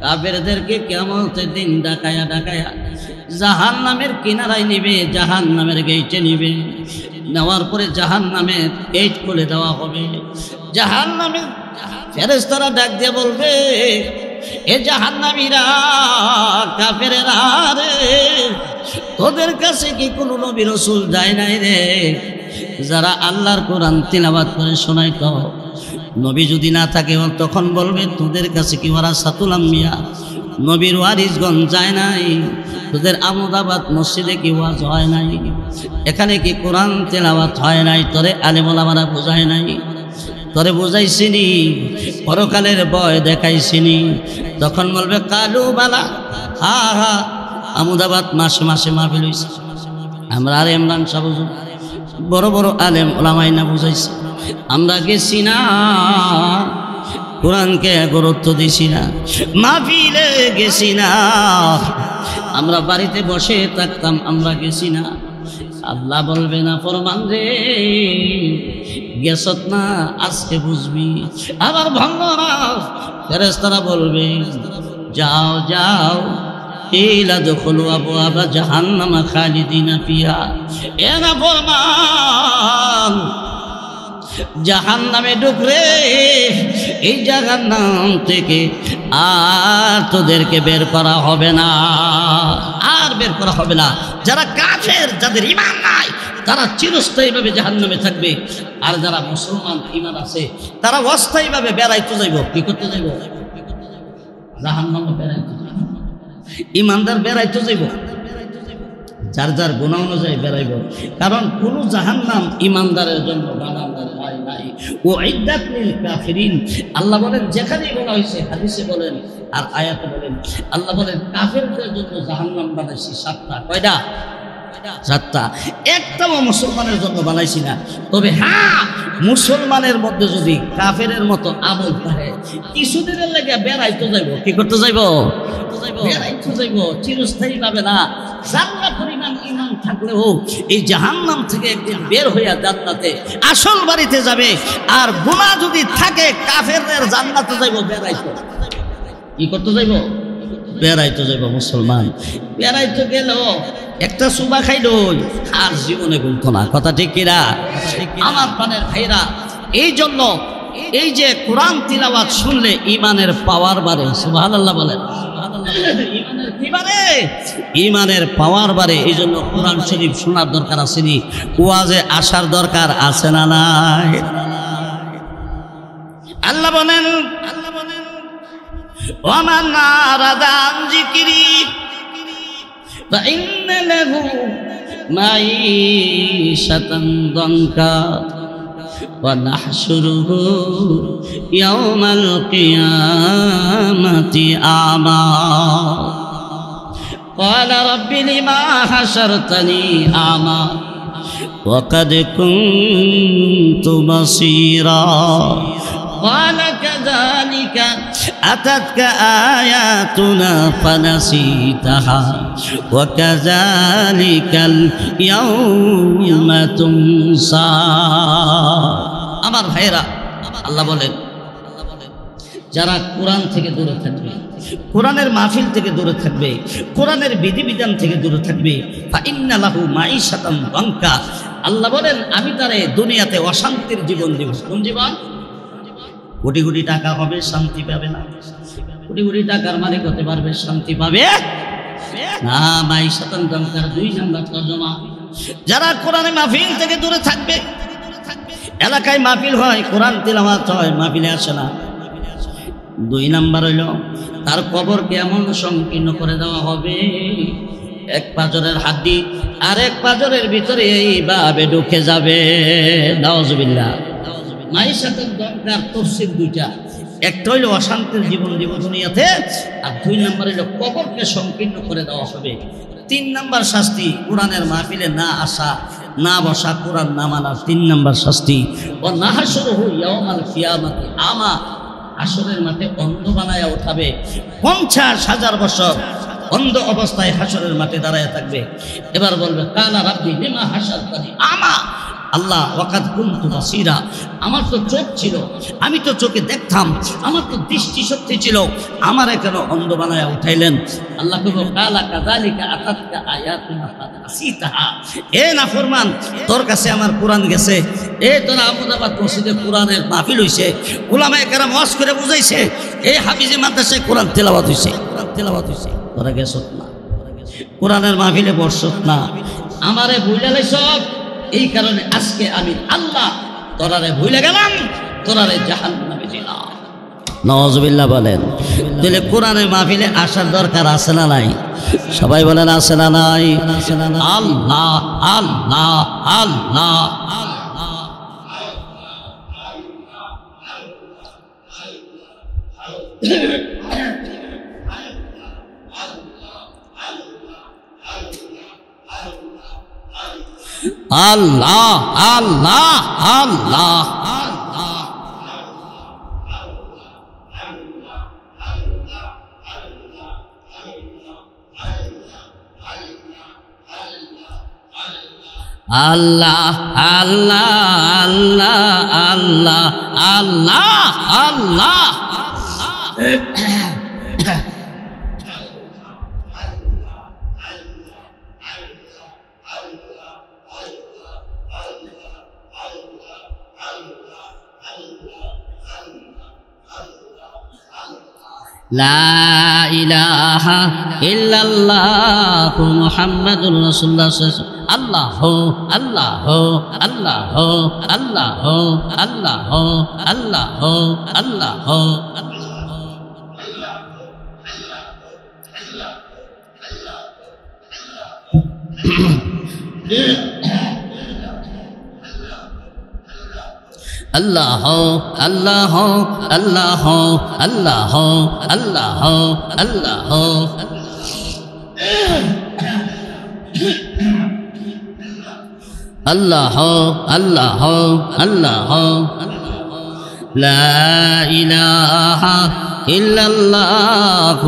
A: কাফেরদেরকে কিয়ামতের দিন ডাকায়া ডাকায়া জাহান্নামের কিনারায় নিবে, জাহান্নামের গেইটে নিবে। নেওয়ার পরে জাহান্নামের গেট খুলে দেওয়া হবে। জাহান্নামের ফেরেশতারা ডাক দিয়ে বলবে, এ জাহান্নামীরা, কাফেরেরা রে, তোদের কাছে কি কোনো নবী রাসূল যায় নাই রে, যারা আল্লাহর কোরআন তিলাওয়াত করে শোনাইতো? নবী যদি না থাকে তখন বলবে, তোদের কাছে কি ওয়ারাসাতুল আম্বিয়া, নবীর ওয়ারিসগণ যায় নাই? তোদের আমদাবাদ মসজিদে কি ওয়াজ হয় নাই? এখানে কি কোরআন তেলাওয়াত হয় নাই? তোরে আলেম ওলামারা বোঝায় নাই? তোরে বোঝাইছিনি? পরকালের ভয় দেখাইছিনি? তখন বলবে কালু বালা, হা হা, আমদাবাদ মাসে মাসে মাহফিল হইছে, আমরা আর ইমরান সাহেব বড় বড় আলেম ওলামাই না বুঝাইছি, আমরা গেছি না, কোরআনকে গুরুত্ব দিছি না, মাহফিলে গেছি না, আমরা বাড়িতে বসে থাকতাম, আমরা গেছি না। আল্লাহ বলবে না ফরমান রে, গেছত না, আজকে বুঝবি। আবার ভঙ্গ না, ফেরেশতারা বলবে যাও যাও, ইলা দুখুলু আবওয়াবা জাহান্নামা খালিদিনা ফিহা। এ না ফরমান, জাহান্নামে ঢুকরে, এই জাহান্নাম থেকে আর তোদেরকে বের করা হবে না, আর বের করা হবে না। যারা কাফের, যাদের ঈমান নাই, তারা চিরস্থায়ীভাবে জাহান্নামে থাকবে। আর যারা মুসলমান ঈমান আছে, তারা অস্থায়ীভাবে বেড়াইতে যাইব। কি করতে যাইব? জাহান্নামে বেড়াইতে যাইব। ঈমানদার বেড়াইতে যাইব, যার যার গুনাহ অনুযায়ী বেড়াইব। কারণ কোন জাহান্নাম ঈমানদারের জন্য বানানো হয় নাই। ও ইদ্দাত লিল কাফিরিন, আল্লাহ বলেন যেখানেই বলা হয়েছে, হাদিসে বলেন আর আয়াতে বলেন, আল্লাহ বলেন কাফেরদের জন্য জাহান্নাম বানাইছি 7টা। কয়টা? 7টা। একটাও মুসলমানের জন্য বানাইছি না। তবে হ্যাঁ, মুসলমানের মধ্যে যদি কাফেরের মতো আমল করে, কিছুদিনের লেগে বেড়াইতে যাইব। কি করতে যাইব? বেড়াইতে যাইব, চিরস্থায়ী ভাবে না। জান্নাত পরিমাণ ঈমান থাকলেও এই জাহান্নাম থেকে একদিন বের হইয়া জান্নাতে আসল বাড়িতে যাবে। আর গুনাহ যদি থাকে, কাফেরদের জান্নাতে যাইব বেড়াইতে। কি করতে যাইব? বেড়াইতে যাইব। মুসলমান বেড়াইতে গেল একটা সুবা খাইল, আর জীবনে গুনতো না। কথা ঠিক কিনা? আমার প্রাণের ভাইরা, এই জন্য এই যে কোরআন তিলাওয়াত শুনলে ঈমানের পাওয়ার বাড়ে। সুবহানাল্লাহ বলেন। ঈমানের কি বাড়ে? ঈমানের পাওয়ার বাড়ে। এই জন্য কোরআন শরীফ শোনার দরকার আছে, নি ওয়াজে আসার দরকার আছে না নাই? আল্লাহ বলেন, ওয়া মান আরাদা আন যিকরি فإن له معيشة ضنكا ونحشره يوم القيامة أعمى قال رب لما حشرتني أعمى وقد كنت بصيرا قال كذلك أتتك آياتنا فنسيتها وكذلك اليوم تنسى আমার ভাইরা আল্লাহ বলেন যারা কোরআন থেকে দূরে থাকবে, কোরআনের মাহফিল থেকে দূরে থাকবে, কোরআনের বিধিবিধান থেকে দূরে থাকবে, ফাইন্না লাহু মাঈশাতান দানকা, আল্লাহ বলেন আমি তারে দুনিয়াতে অশান্তির জীবন দেব। কোন জীবন? কোটি কোটি টাকা হবে, শান্তি পাবে না। কোটি কোটি টাকার মালিক হতে পারবে, শান্তি পাবে না। মাঈশাতান দানকার 2 নাম্বার তরজমা, যারা কোরআনের মাহফিল থেকে দূরে থাকবে। এলাকায় মাহফিল হয়, কোরআন তিলাওয়াত হয়, মাহফিলে আসে না। 2 নাম্বার হইল তার কবরকে এমন সংকীর্ণ করে দেওয়া হবে, এক পাঁজরের হাড্ডি আর এক পাঁজরের ভিতরে এইভাবে ঢুকে যাবে। নাউজুবিল্লাহ। মাঈশাতুন দানকার তাফসীর 2টা, একটা হইল অশান্তির জীবন দিব দুনিয়াতে, আর 2 নাম্বার হইল কবরকে সংকীর্ণ করে দেওয়া হবে। 3 নাম্বার শাস্তি কোরআনের মাহফিলে না আসা, না বসা, কোরআন না মানা 3 নাম্বার শাস্তি। ও নাহশুরুহু ইয়াওমাল কিয়ামাতি আমা, হাসরের মাঠে অন্ধ বানায়া উঠাবে। 50,000 বছর অন্ধ অবস্থায় হাসরের মাঠে দাঁড়ায় থাকবে। এবার বলবে কালা রাব্বি লিমা হাশারতানি আমা, আল্লাহ ওয়াকাদ কুনতু বাসীরা, আমার তো চোখ ছিল, আমি তো চোখে দেখতাম, আমার তো দৃষ্টি শক্তি ছিল, আমার কেন অন্ধ বানায়া উঠাইলেন? আল্লাহ কইব কালা কাযালিকা আতাতকা আয়াতুনা ফানাসিতাহা, এ নাফরমান তোর কাছে আমার কোরআন গেছে, এ তোরা আহমদাবাদ মসজিদে কোরআনের মাহফিল হইছে, উলামায়ে কেরাম ওয়াজ করে বুঝাইছে, এই হাফিজি মাদ্রাসায় কোরআন তেলাওয়াত হইছে, তোরা গেছত না, কোরআনের মাহফিলে বসছত না, আমারে ভুলে লাইছত। এই কারণে আজকে আমি আল্লাহ তোরারে ভুলে গেলাম, তোরারে জাহান্নামে দিলাম। নাউজুবিল্লাহ বলেন। তাহলে কোরআনের মাহফিলে আসার দরকার আছে না নাই? সবাই বলেন আছে না নাই? আল্লাহ আল্লাহ আল্লাহ আল্লাহ আল্লাহ আল্লাহ আল্লাহ আল্লাহ আল্লাহ আল্লাহ আল্লাহ লা ইলাহা ইল্লাল্লাহ মুহাম্মাদুর রাসূলুল্লাহ আল্লাহ আল্লাহ আল্লাহ আল্লাহ আল্লাহ আল্লাহ আল্লাহ আল্লাহ আল্লাহ আল্লাহ আল্লাহ আল্লাহ আল্লাহ আল্লাহ আল্লাহ আল্লাহ লা ইলাহা ইল্লাল্লাহ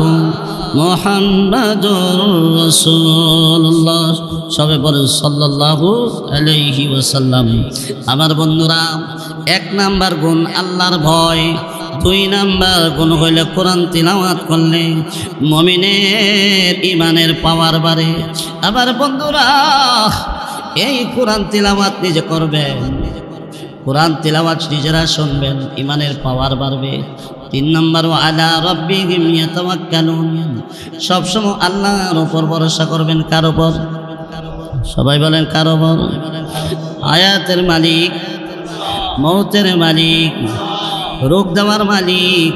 A: মুহাম্মাদুর রাসূলুল্লাহ। সবে বলেন সাল্লাল্লাহু আলাইহি ওয়াসাল্লাম। আমার বন্ধুরা, 1 নাম্বার গুণ আল্লাহর ভয়, 2 নাম্বার গুণ হইলে কোরআন তিলাওয়াত করলে মুমিনের ইমানের পাওয়ার বাড়ে। আবার বন্ধুরা, এই কোরআন তিলাওয়াত নিজে করবেন, কোরআন তিলাওয়াত নিজেরা শুনবেন, ইমানের পাওয়ার বাড়বে। 3 নাম্বার আলা রাব্বিহিম ইয়াতাওয়াক্কালুন, সবসময় আল্লাহর উপর ভরসা করবেন। কার উপর? সবাই বলেন কার উপর? আয়াতের মালিক, মৌতের মালিক, রোগ দেওয়ার মালিক,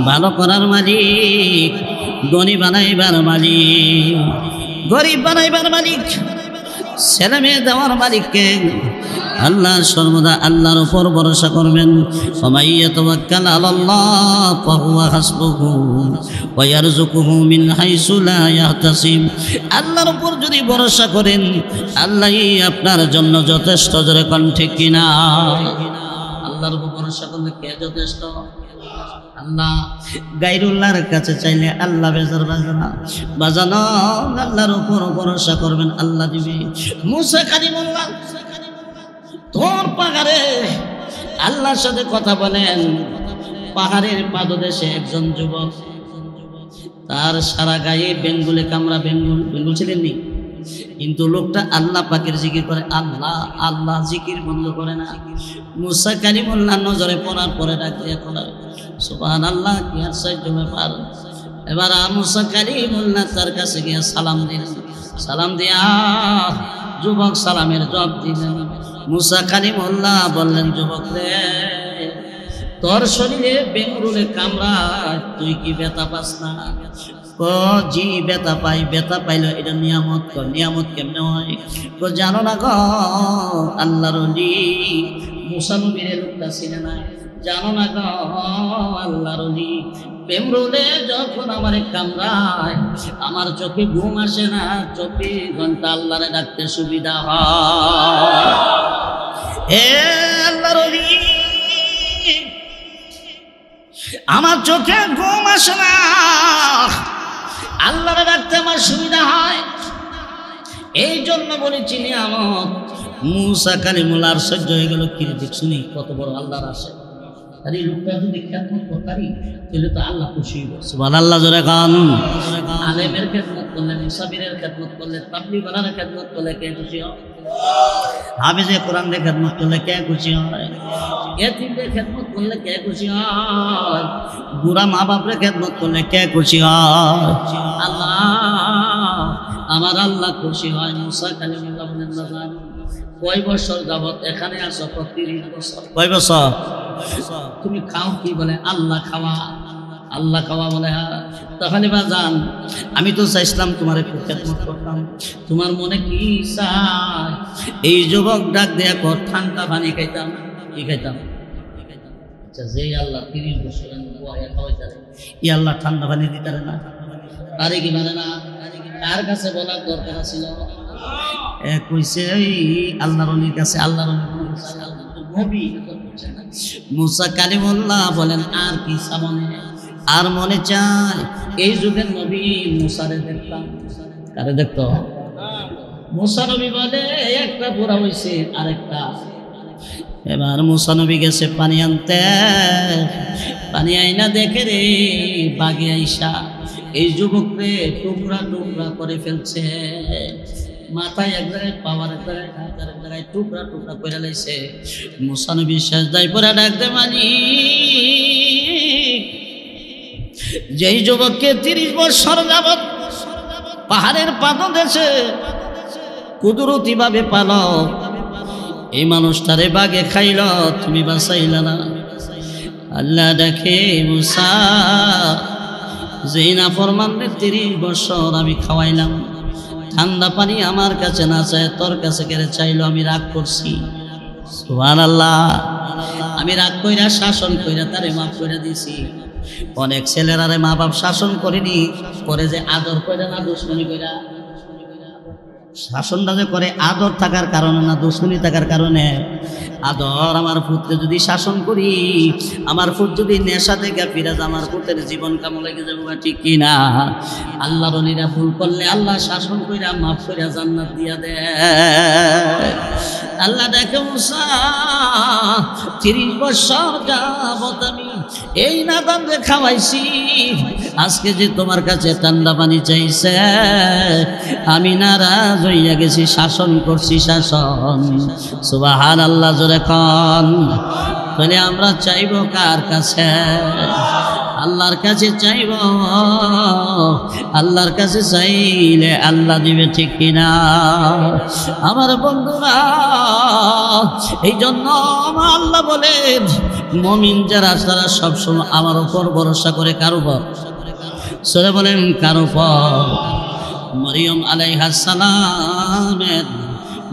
A: ভালো করার মালিক, ধনী বানাইবার মালিক, গরিব বানাইবার মালিক, ছেলে মেয়ে দেওয়ার মালিককে আল্লাহ সর্বদা আল্লাহর উপর ভরসা করবেন। ওমাই ইয়াতাওয়াক্কাল আলাল্লাহ ফাহুয়া হাসবুহু ওয়া ইয়ারযুকুহু মিন হাইসু লা ইয়াহতাসিব। আল্লাহর উপর যদি ভরসা করেন, আল্লাহই আপনার জন্য যথেষ্ট। জোরে কোন ঠিক কিনা? আল্লাহর উপর ভরসা করলে কে যথেষ্ট? আল্লাহ। গায়রুল্লাহর কাছে চাইলে আল্লাহ বেজার বাজানা বাজানো, আল্লাহর উপর ভরসা করবেন, আল্লাহ দিবে। মুসা কালিমুল্লাহ তোর পাহাড়ে আল্লাহর সাথে কথা বলেন। পাহাড়ের পাদদেশে একজন যুবক, তার সারা গায়ে বেঙ্গুলে কামড়া, বেঙ্গুল ছিলেন নি, কিন্তু লোকটা আল্লাহ পাকের জিকির করে। আল্লাহ আল্লাহ জিকির বন্ধ করে না। মুসা কালিমুল্লাহ নজরে পড়ার পরে ডাক দিয়ে পড়ায় সুবহানাল্লাহ, কি আশ্চর্য ব্যাপার। এবার মুসা কালিমুল্লাহ তার কাছে গিয়ে সালাম দিলেন। সালাম দিয়া যুবক সালামের জবাব দিলেন। মুসা কালিমুল্লাহ বললেন, যুবক রে, তোর শরীরে বেঙ্গুলে কামড়ায়, তুই কি ব্যথা পাস না? জি ব্যথা পাই। ব্যথা পাইলো এটা নিয়ামত। নিয়ামত কেমনে হয়? জানো না গো, আল্লাহর ওলি মুসা নবীর লোকটা ছিলেন না, জানো না গো, আল্লাহর ওলি বেঙ্গুলে যখন আমার কামড়ায় আমার চোখে ঘুম আসে না, 24 ঘন্টা আল্লাহরে ডাকতে সুবিধা হয়। হে আল্লাহর ওলি, আমার চোখে ঘুম আসে না, আল্লাহরে ডাকতে আমার সুবিধা হয়। এই জন্য বলেছি নিয়ামত। মুসা কালিমুল্লাহ আশ্চর্য হয়ে গেল, কি দেখছুনি কত বড় আল্লাহর আসে। আর এই লোকটা যদি খেদমত করতারি তাহলে তো আল্লাহ খুশি হইব। সুবহানাল্লাহ জোরে গান। আলেমের খেদমত করলে, মুসাফিরের খেদমত করলে, তাবলীগের খেদমত করলে কে খুশি হয়? হাফেজে কোরআনের খেদমত করলে কে খুশি হয়? এতিমদের খেদমত করলে কে খুশি হয়? বুড়া মা বাপের খেদমত করলে কে খুশি হয়? আল্লাহ, আমার আল্লাহ খুশি হয়। মুসা কালিমুল্লাহ বলেন, না জানো কয় বছর যাবত এখানে আসো? 30 বছর। কয় বছর? তুমি খাও কি? বলে আল্লাহ খাওয়া। আল্লাহ খাওয়া বলে তাহলে বা জান, আমি তো চাইছিলাম তোমার একটু খেদমত করতাম, তোমার মনে কি চাই? এই যুবক ডাক দেয়া কর, ঠান্ডা পানি খাইতাম। কি খাইতাম? আচ্ছা, যে আল্লাহ 30 বছর খাওয়াইতারে, ই আল্লাহ ঠান্ডা পানি দিতারে না? আরে কি মানে না? কার কাছে বলার দরকার ছিল? কইছে আল্লাহর ওলির কাছে। আল্লাহর নবী মুসা কালিমুল্লাহ বলেন, আর কি সামনে? আর মনে চায় এই যুগের নবী মুসারে দেখতাম। কারে দেখত? মুসা নবী বলে, একটা বুড়া হইছে আরেকটা। এবার মুসা নবী গেছে পানি আনতে, পানি আইনা দেখে রে বাগে আইসা এই যুবককে টুকরা টুকরা করে ফেলছে। মাথায় এক জায়গায়, পাওয়ার এক জায়গায়, হাতের এক জায়গায় টুকরা টুকরা করে লাইছে। মুসা নবী সেজদায় পড়ে ডাকতে মানি, যেই যুবককে 30 বছর যাবত পাহাড়ের পাদদেশে কুদরতি ভাবে পালো, এই মানুষটারে বাগে খাইল, তুমি বাঁচাইলা না। আল্লাহ দেখে মুসা, যেই না ফরমানদের 30 বছর আমি খাওয়াইলাম, ঠান্ডা পানি আমার কাছে না চায় তোর কাছে কেড়ে চাইলো, আমি রাগ করছি। সুবহানাল্লাহ। আমি রাগ কইরা শাসন কইরা তারে মাফ করে দিছি। অনেক ছেলেরারে মা বাপ শাসন করেনি, করে যে আদর কইরা না দুশ্মনী কইরা। শাসনটা যে করে আদর থাকার কারণে না দুশ্মনী থাকার কারণে। আদর আমার পুত্রে যদি শাসন করি, আমার পুত যদি নেশা থেকে ফিরাজ, আমার পুত্রের জীবন কামো লেগে যাবো, ঠিক কিনা? আল্লাহর ওলিরা ভুল করলে আল্লাহ শাসন কইরা মাফ কইরা জান্নাত দিয়া দেয়। আল্লাহ দেখে মুসা, 30 বছর যাবত আমি এই নাদানরে খাওয়াইছি, আজকে যে তোমার কাছে ঠান্ডা পানি চাইছে, আমি নারাজ হইয়া গেছি, শাসন করছি শাসন। সুবহানাল্লাহ জোরে কন। তাহলে আমরা চাইব কার কাছে? আল্লাহর কাছে চাইব। আল্লাহর কাছে চাইলে আল্লাহ দিবে, ঠিক কিনা? আমার বন্ধুরা, এই জন্য আমার আল্লাহ বলেন, মুমিন যারা তারা সবসময় আমার উপর ভরসা করে। কার উপর? সরে বলেন কার উপর? মরিয়ম আলাইহিস সালামের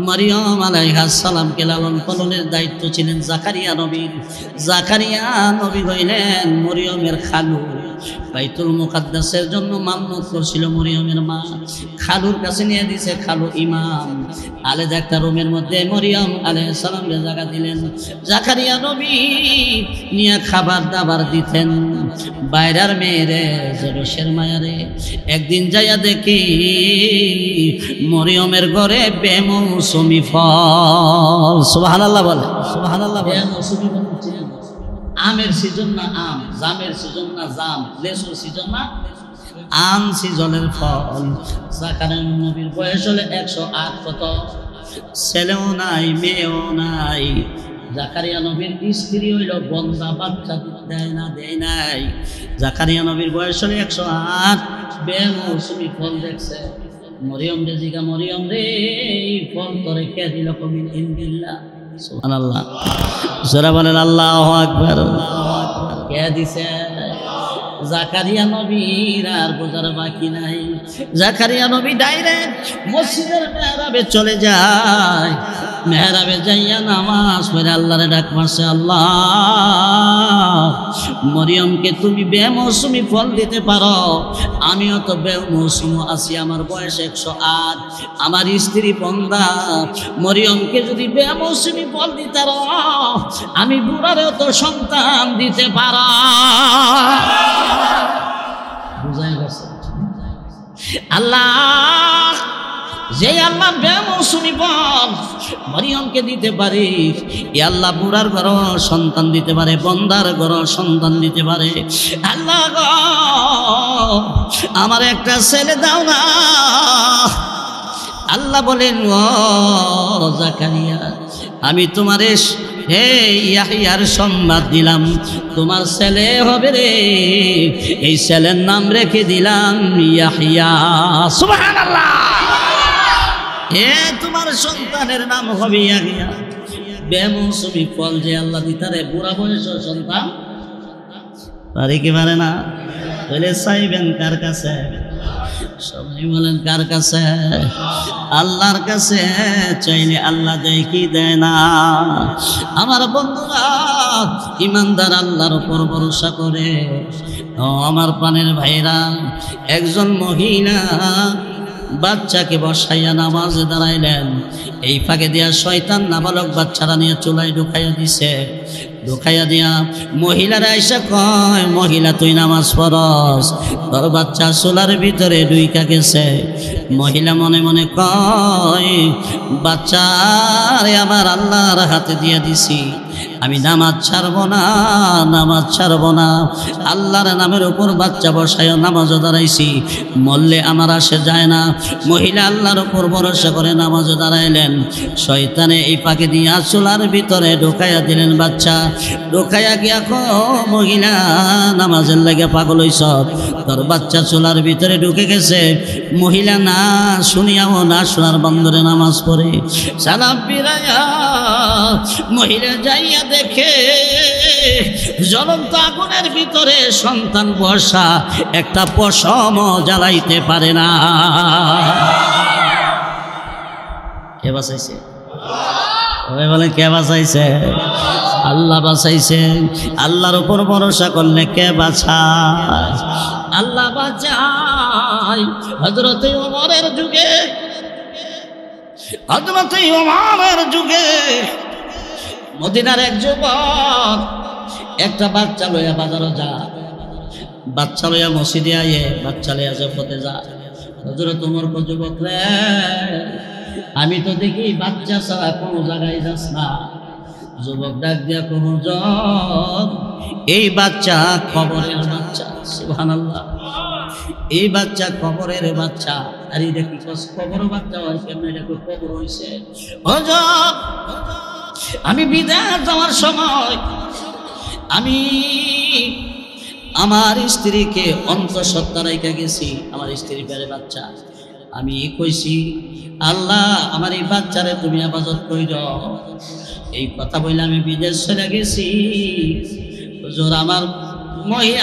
A: মরিয়ম আলাইহিস সালামকে লালন পালনের দায়িত্ব ছিলেন জাকারিয়া নবীর। জাকারিয়া নবী হইলেন মরিয়মের খালু। বাইতুল মুকাদ্দাসের জন্য মান্নত করছিল মরিয়মের মা, খালুর কাছে নিয়ে দিছে। খালু ইমাম, আলাদা একটা রুমের মধ্যে মরিয়ম আলাইহিস সালামকে জায়গা দিলেন। জাকারিয়া নবী নিয়ে খাবার দাবার দিতেন। বাইরের মেয়েরে জরসের মায়ারে একদিন যাইয়া দেখি মরিয়মের ঘরে বেমৌসুমি ফল। সুবহানাল্লাহ বলে, সুবহানাল্লাহ বলে। বেমৌসুমি ফল হচ্ছে আমের সিজন না আম, জামের সিজন না জাম, লেসুর সিজন না আম সিজনের ফল। জাকারিয়া নবীর বয়স হলে 108। কত? ছেলেও নাই মেয়েও নাই। জাকারিয়া নবীর স্ত্রী হইল বন্দা, বাচ্চা দেয় না, দেয় নাই। জাকারিয়া নবীর বয়স হলে 108। বেমৌসুমি ফল দেখছে। মরিয়ম রে জিগা, মরিয়ম রে এই ফল তোরে কে দিল? কমিন ইনদিল্লাহ। সুবহানাল্লাহ, যারা বলেন আল্লাহু আকবার। কে দিছে? জাকারিয়া নবীর আর বোঝার বাকি নাই। জাকারিয়া নবী ডাইরেক্ট মসজিদের মেহরাবে চলে যায়। মেহরাবে যাইয়া নামাজ পড়ে আল্লাহরে ডাক মারছে, আল্লাহ মরিয়মকে তুমি বেমৌসুমি ফল দিতে পারো, আমিও তো বেমৌসুম আছি, আমার বয়স 108, আমার স্ত্রী বন্দা। মরিয়মকে যদি বেমৌসুমি ফল দিতে পারো, আমি বুড়ারেও তো সন্তান দিতে পারো। বুঝাই গেছে? আল্লাহ যে আল্লাহ বেমৌসুমি ফল মরিয়মকে দিতে পারে, এ আল্লাহ বুড়ার ঘর সন্তান দিতে পারে, বন্দার ঘর সন্তান দিতে পারে। আল্লাহ গো আমার একটা ছেলে দাও না। আল্লাহ বলেন, ও জাকারিয়া আমি তোমারে হে ইয়াহিয়ার সংবাদ দিলাম, তোমার ছেলে হবে রে। এই ছেলের নাম রেখে দিলাম ইয়াহিয়া। সুবহানাল্লাহ। এ তোমার সন্তানের নাম হবে ইয়াহিয়া। বেমৌসুমি ফল যে আল্লাহ দিতারে বুড়া বয়সের সন্তান পারে কি পারে না? বলে চাইবেন কার কাছে? সবাই বলেন কার কাছে? আল্লাহর কাছে চাইলে আল্লাহ দেয় কি দেয় না? আমার বন্ধুরা ইমানদার আল্লাহর উপর ভরসা করে। ও আমার প্রাণের ভাইরা, একজন মহিলা বাচ্চাকে বসাইয়া নামাজে দাঁড়াইলেন। এই ফাঁকে দিয়া শয়তান নাবালক বাচ্চারা নিয়ে চুলায় ঢুকাইয়া দিছে। ঢুকাইয়া দিয়া মহিলারা এসে কয়, মহিলা তুই নামাজ পড়স, তোর বাচ্চা চুলার ভিতরে ঢুইকা গেছে। মহিলা মনে মনে কয়, বাচ্চারে আমার আল্লাহর হাতে দিয়ে দিছি, আমি নামাজ ছাড়ব না, নামাজ ছাড়ব না। আল্লাহর নামের উপর বাচ্চা বসায় নামাজও দাঁড়াইছি, মরলে আমার আসে যায় না। মহিলা আল্লাহর উপর ভরসা করে নামাজও দাঁড়াইলেন। শয়তানে এই পাকে দিয়া চুলার ভিতরে ঢোকাইয়া দিলেন বাচ্চা। ঢোকাইয়া গিয়া মহিলা নামাজের লাগে পাগল হইছ, তোর বাচ্চা চুলার ভিতরে ঢুকে গেছে। মহিলা না শুনিয়াও না শোনার বন্ধরে নামাজ পড়ে সালাম ফিরাইয়া মহিলা যাইয়া দেখে জ্বলন্ত আগুনের ভিতরে সন্তান বসা, একটা পশম জ্বালাইতে পারে না। কে বাঁচাইছে? সবাই বলে কে বাঁচাইছে? আল্লাহ বাঁচাইছে। আল্লাহর উপর ভরসা করলে কে বাঁচায়? আল্লাহ বাঁচায়। হযরত ওমরের যুগে, হযরত ওমরের যুগে মদিনার এক যুবক একটা বাচ্চা লইয়া বাজারে যা, বাচ্চা লইয়া মসজিদে আয়ে, বাচ্চা লইয়া জগতে যা। হযরত ওমর কো যুবক রে, আমি তো দেখি বাচ্চা ছাড়া কোনো জায়গায় যাস না। যুবক ডাক দিয়া কোন এই বাচ্চা কবরের বাচ্চা। সুবহানাল্লাহ। এই বাচ্চা কবরের বাচ্চা। আর এটা কি কবর বাচ্চা হয় কেমন? এটা কবর হইছে। আমি বিদেশ যাওয়ার সময় আমি আমার স্ত্রীকে অন্তঃসত্ত্বা রেখে গেছি। আমার স্ত্রী পেরে বাচ্চা। আমি কইছি, আল্লাহ আমার এই বাচ্চারে তুমি হেফাজত কইর। এই কথা বলে আমি বিদেশ চলে গেছি। হুজুর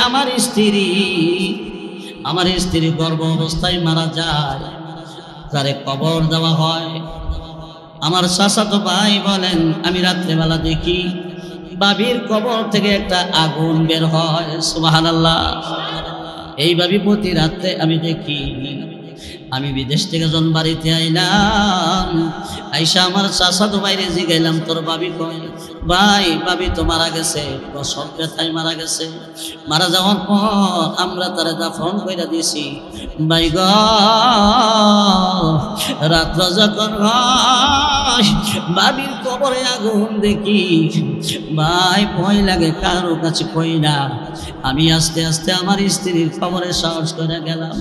A: আমার স্ত্রী গর্ভ অবস্থায় মারা যায়, তারে কবর দেওয়া হয়। আমার চাচাতো ভাই বলেন, আমি রাত্রেবেলা দেখি বাবির কবর থেকে একটা আগুন বের হয়। সুবহানাল্লাহ। এই ভাবি প্রতি রাত্রে আমি দেখি। আমি বিদেশ থেকে যখন বাড়িতে আইলাম, আইসা আমার চাচাতো ভাইরে জিগাইলাম, তোর ভাবি কই? ভাই, ভাবি তো মারা গেছে, প্রসব ব্যথায় মারা গেছে। মারা যাওয়ার পর আমরা তারে দাফন কইরা দিয়েছি। ভাই গ, রাত্র যখন হয় ভাবির কবরে আগুন দেখি, ভাই ভয় লাগে, কারো কাছে কই না। আমি আস্তে আস্তে আমার স্ত্রীর কবরে সাহস করে গেলাম,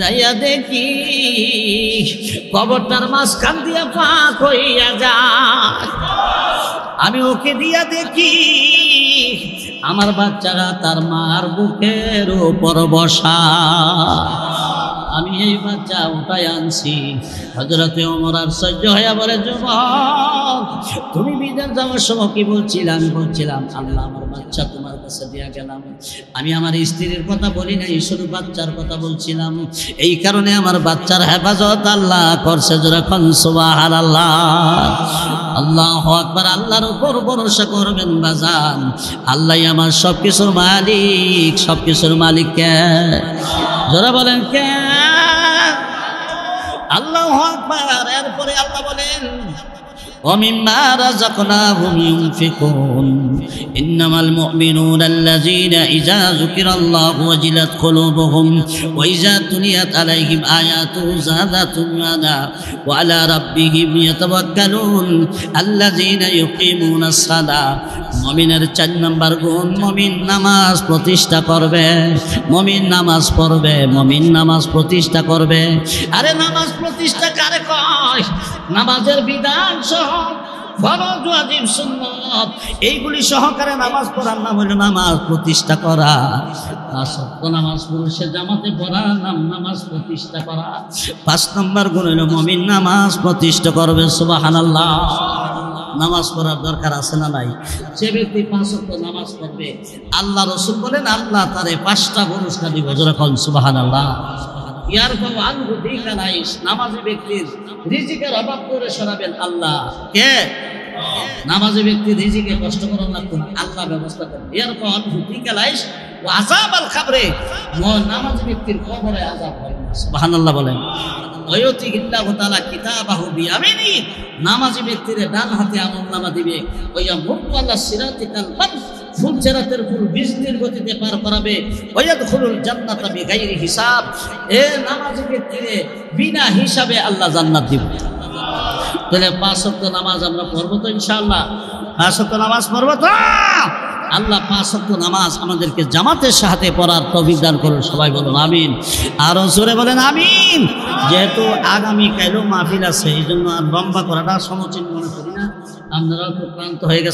A: যাইয়া দেখি কবরটার মাঝখান দিয়া পাক হইয়া যায়। আমি ওকে দিয়া দেখি আমার বাচ্চারা তার মার বুকের উপর বসা। আমি এই বাচ্চা উঠাই আনছি। হযরতে ওমর আশ্চর্য হইয়া বলে, যুবক, তুমি বিদেশ যাওয়ার সময় কি বলছিলাম? বলছিলাম আল্লাহ আমার বাচ্চা তোমার কাছে দিয়া গেলাম। আমি আমার স্ত্রীর কথা বলি নাই, শুধু বাচ্চার কথা বলছিলাম। এই কারণে আমার বাচ্চার হেফাজত আল্লাহ করছে। যখন সুবহানাল্লাহ, আল্লাহু আকবার। আল্লাহর উপর ভরসা করবেন বাজান। আল্লাহ আমার সবকিছুর মালিক। সবকিছুর মালিক কে? যারা বলেন কে? আল্লাহু আকবার। এরপরে আল্লাহ বলেন, وَمِمَّا رَزَقْنَاهُمْ يُنْفِقُونَ إِنَّمَا الْمُؤْمِنُونَ الَّذِينَ إِذَا ذُكِرَ اللَّهُ وَجِلَتْ قُلُوبُهُمْ وَإِذَا تُلِيَتْ عَلَيْهِمْ آيَاتُهُ زَادَتْهُمْ إِيمَانًا وَعَلَى رَبِّهِمْ يَتَوَكَّلُونَ الَّذِينَ يُقِيمُونَ الصَّلَاةَ। মুমিনের 4 নম্বর গুণ, মুমিন নামাজ প্রতিষ্ঠা করবে। মুমিন নামাজ পড়বে, মুমিন নামাজ প্রতিষ্ঠা করবে। আরে নামাজ প্রতিষ্ঠা কারে কয়? নামাজের বিধান সহ ফরজ, ওয়াজিব, সুন্নাত এইগুলি সহকারে নামাজ পড়ার নাম হলো নামাজ প্রতিষ্ঠা করা। সত্য নামাজ পুরুষের জামাতে পড়া নাম নামাজ প্রতিষ্ঠা করা। 5 নম্বর গুণ হলো মুমিন নামাজ প্রতিষ্ঠা করবে। সুবহানাল্লাহ। নামাজ পড়ার দরকার আছে না নাই? যে ব্যক্তি 5 ওয়াক্ত নামাজ পড়বে, আল্লাহ রাসূল বলেন আল্লাহ তারে 5টা পুরস্কার দিব। জোরে বলেন সুবহানাল্লাহ। নামাজি ব্যক্তির রিজিকের অভাব করে সরাবেন আল্লাহ। কে? নামাজি ব্যক্তির রিজিকে কষ্ট করার লাগতো না, আল্লাহ ব্যবস্থা করেন। নামাজি ব্যক্তির কবরে আযাব হয় না। সুবহানাল্লাহ বলেন। নামাজি ব্যক্তির ডান হাতে আমলনামা দিবে। ফুলচেরাতের ফুল বৃষ্টির গতিতে পার করাবে। ওয়ায়াদখুলুল জান্নাতা বিগাইরি হিসাব। এ নামাজি ব্যক্তিরে বিনা হিসাবে আল্লাহ জান্নাত দিবে। তাহলে 5 ওয়াক্ত নামাজ আমরা পড়বো তো ইনশাআল্লাহ? 5 ওয়াক্ত নামাজ পড়বো তো? আল্লাহ 5 ওয়াক্ত নামাজ আমাদেরকে জামাতের সাথে পড়ার তৌফিক দান করুন। সবাই বলুন আমিন। আরো জোরে বলেন আমিন। যেহেতু আগামী কালও মাহফিল আছে, এই জন্য আর লম্বা করাটা সমীচীন মনে করি না। আপনারাও তো ক্লান্ত হয়ে গেছে।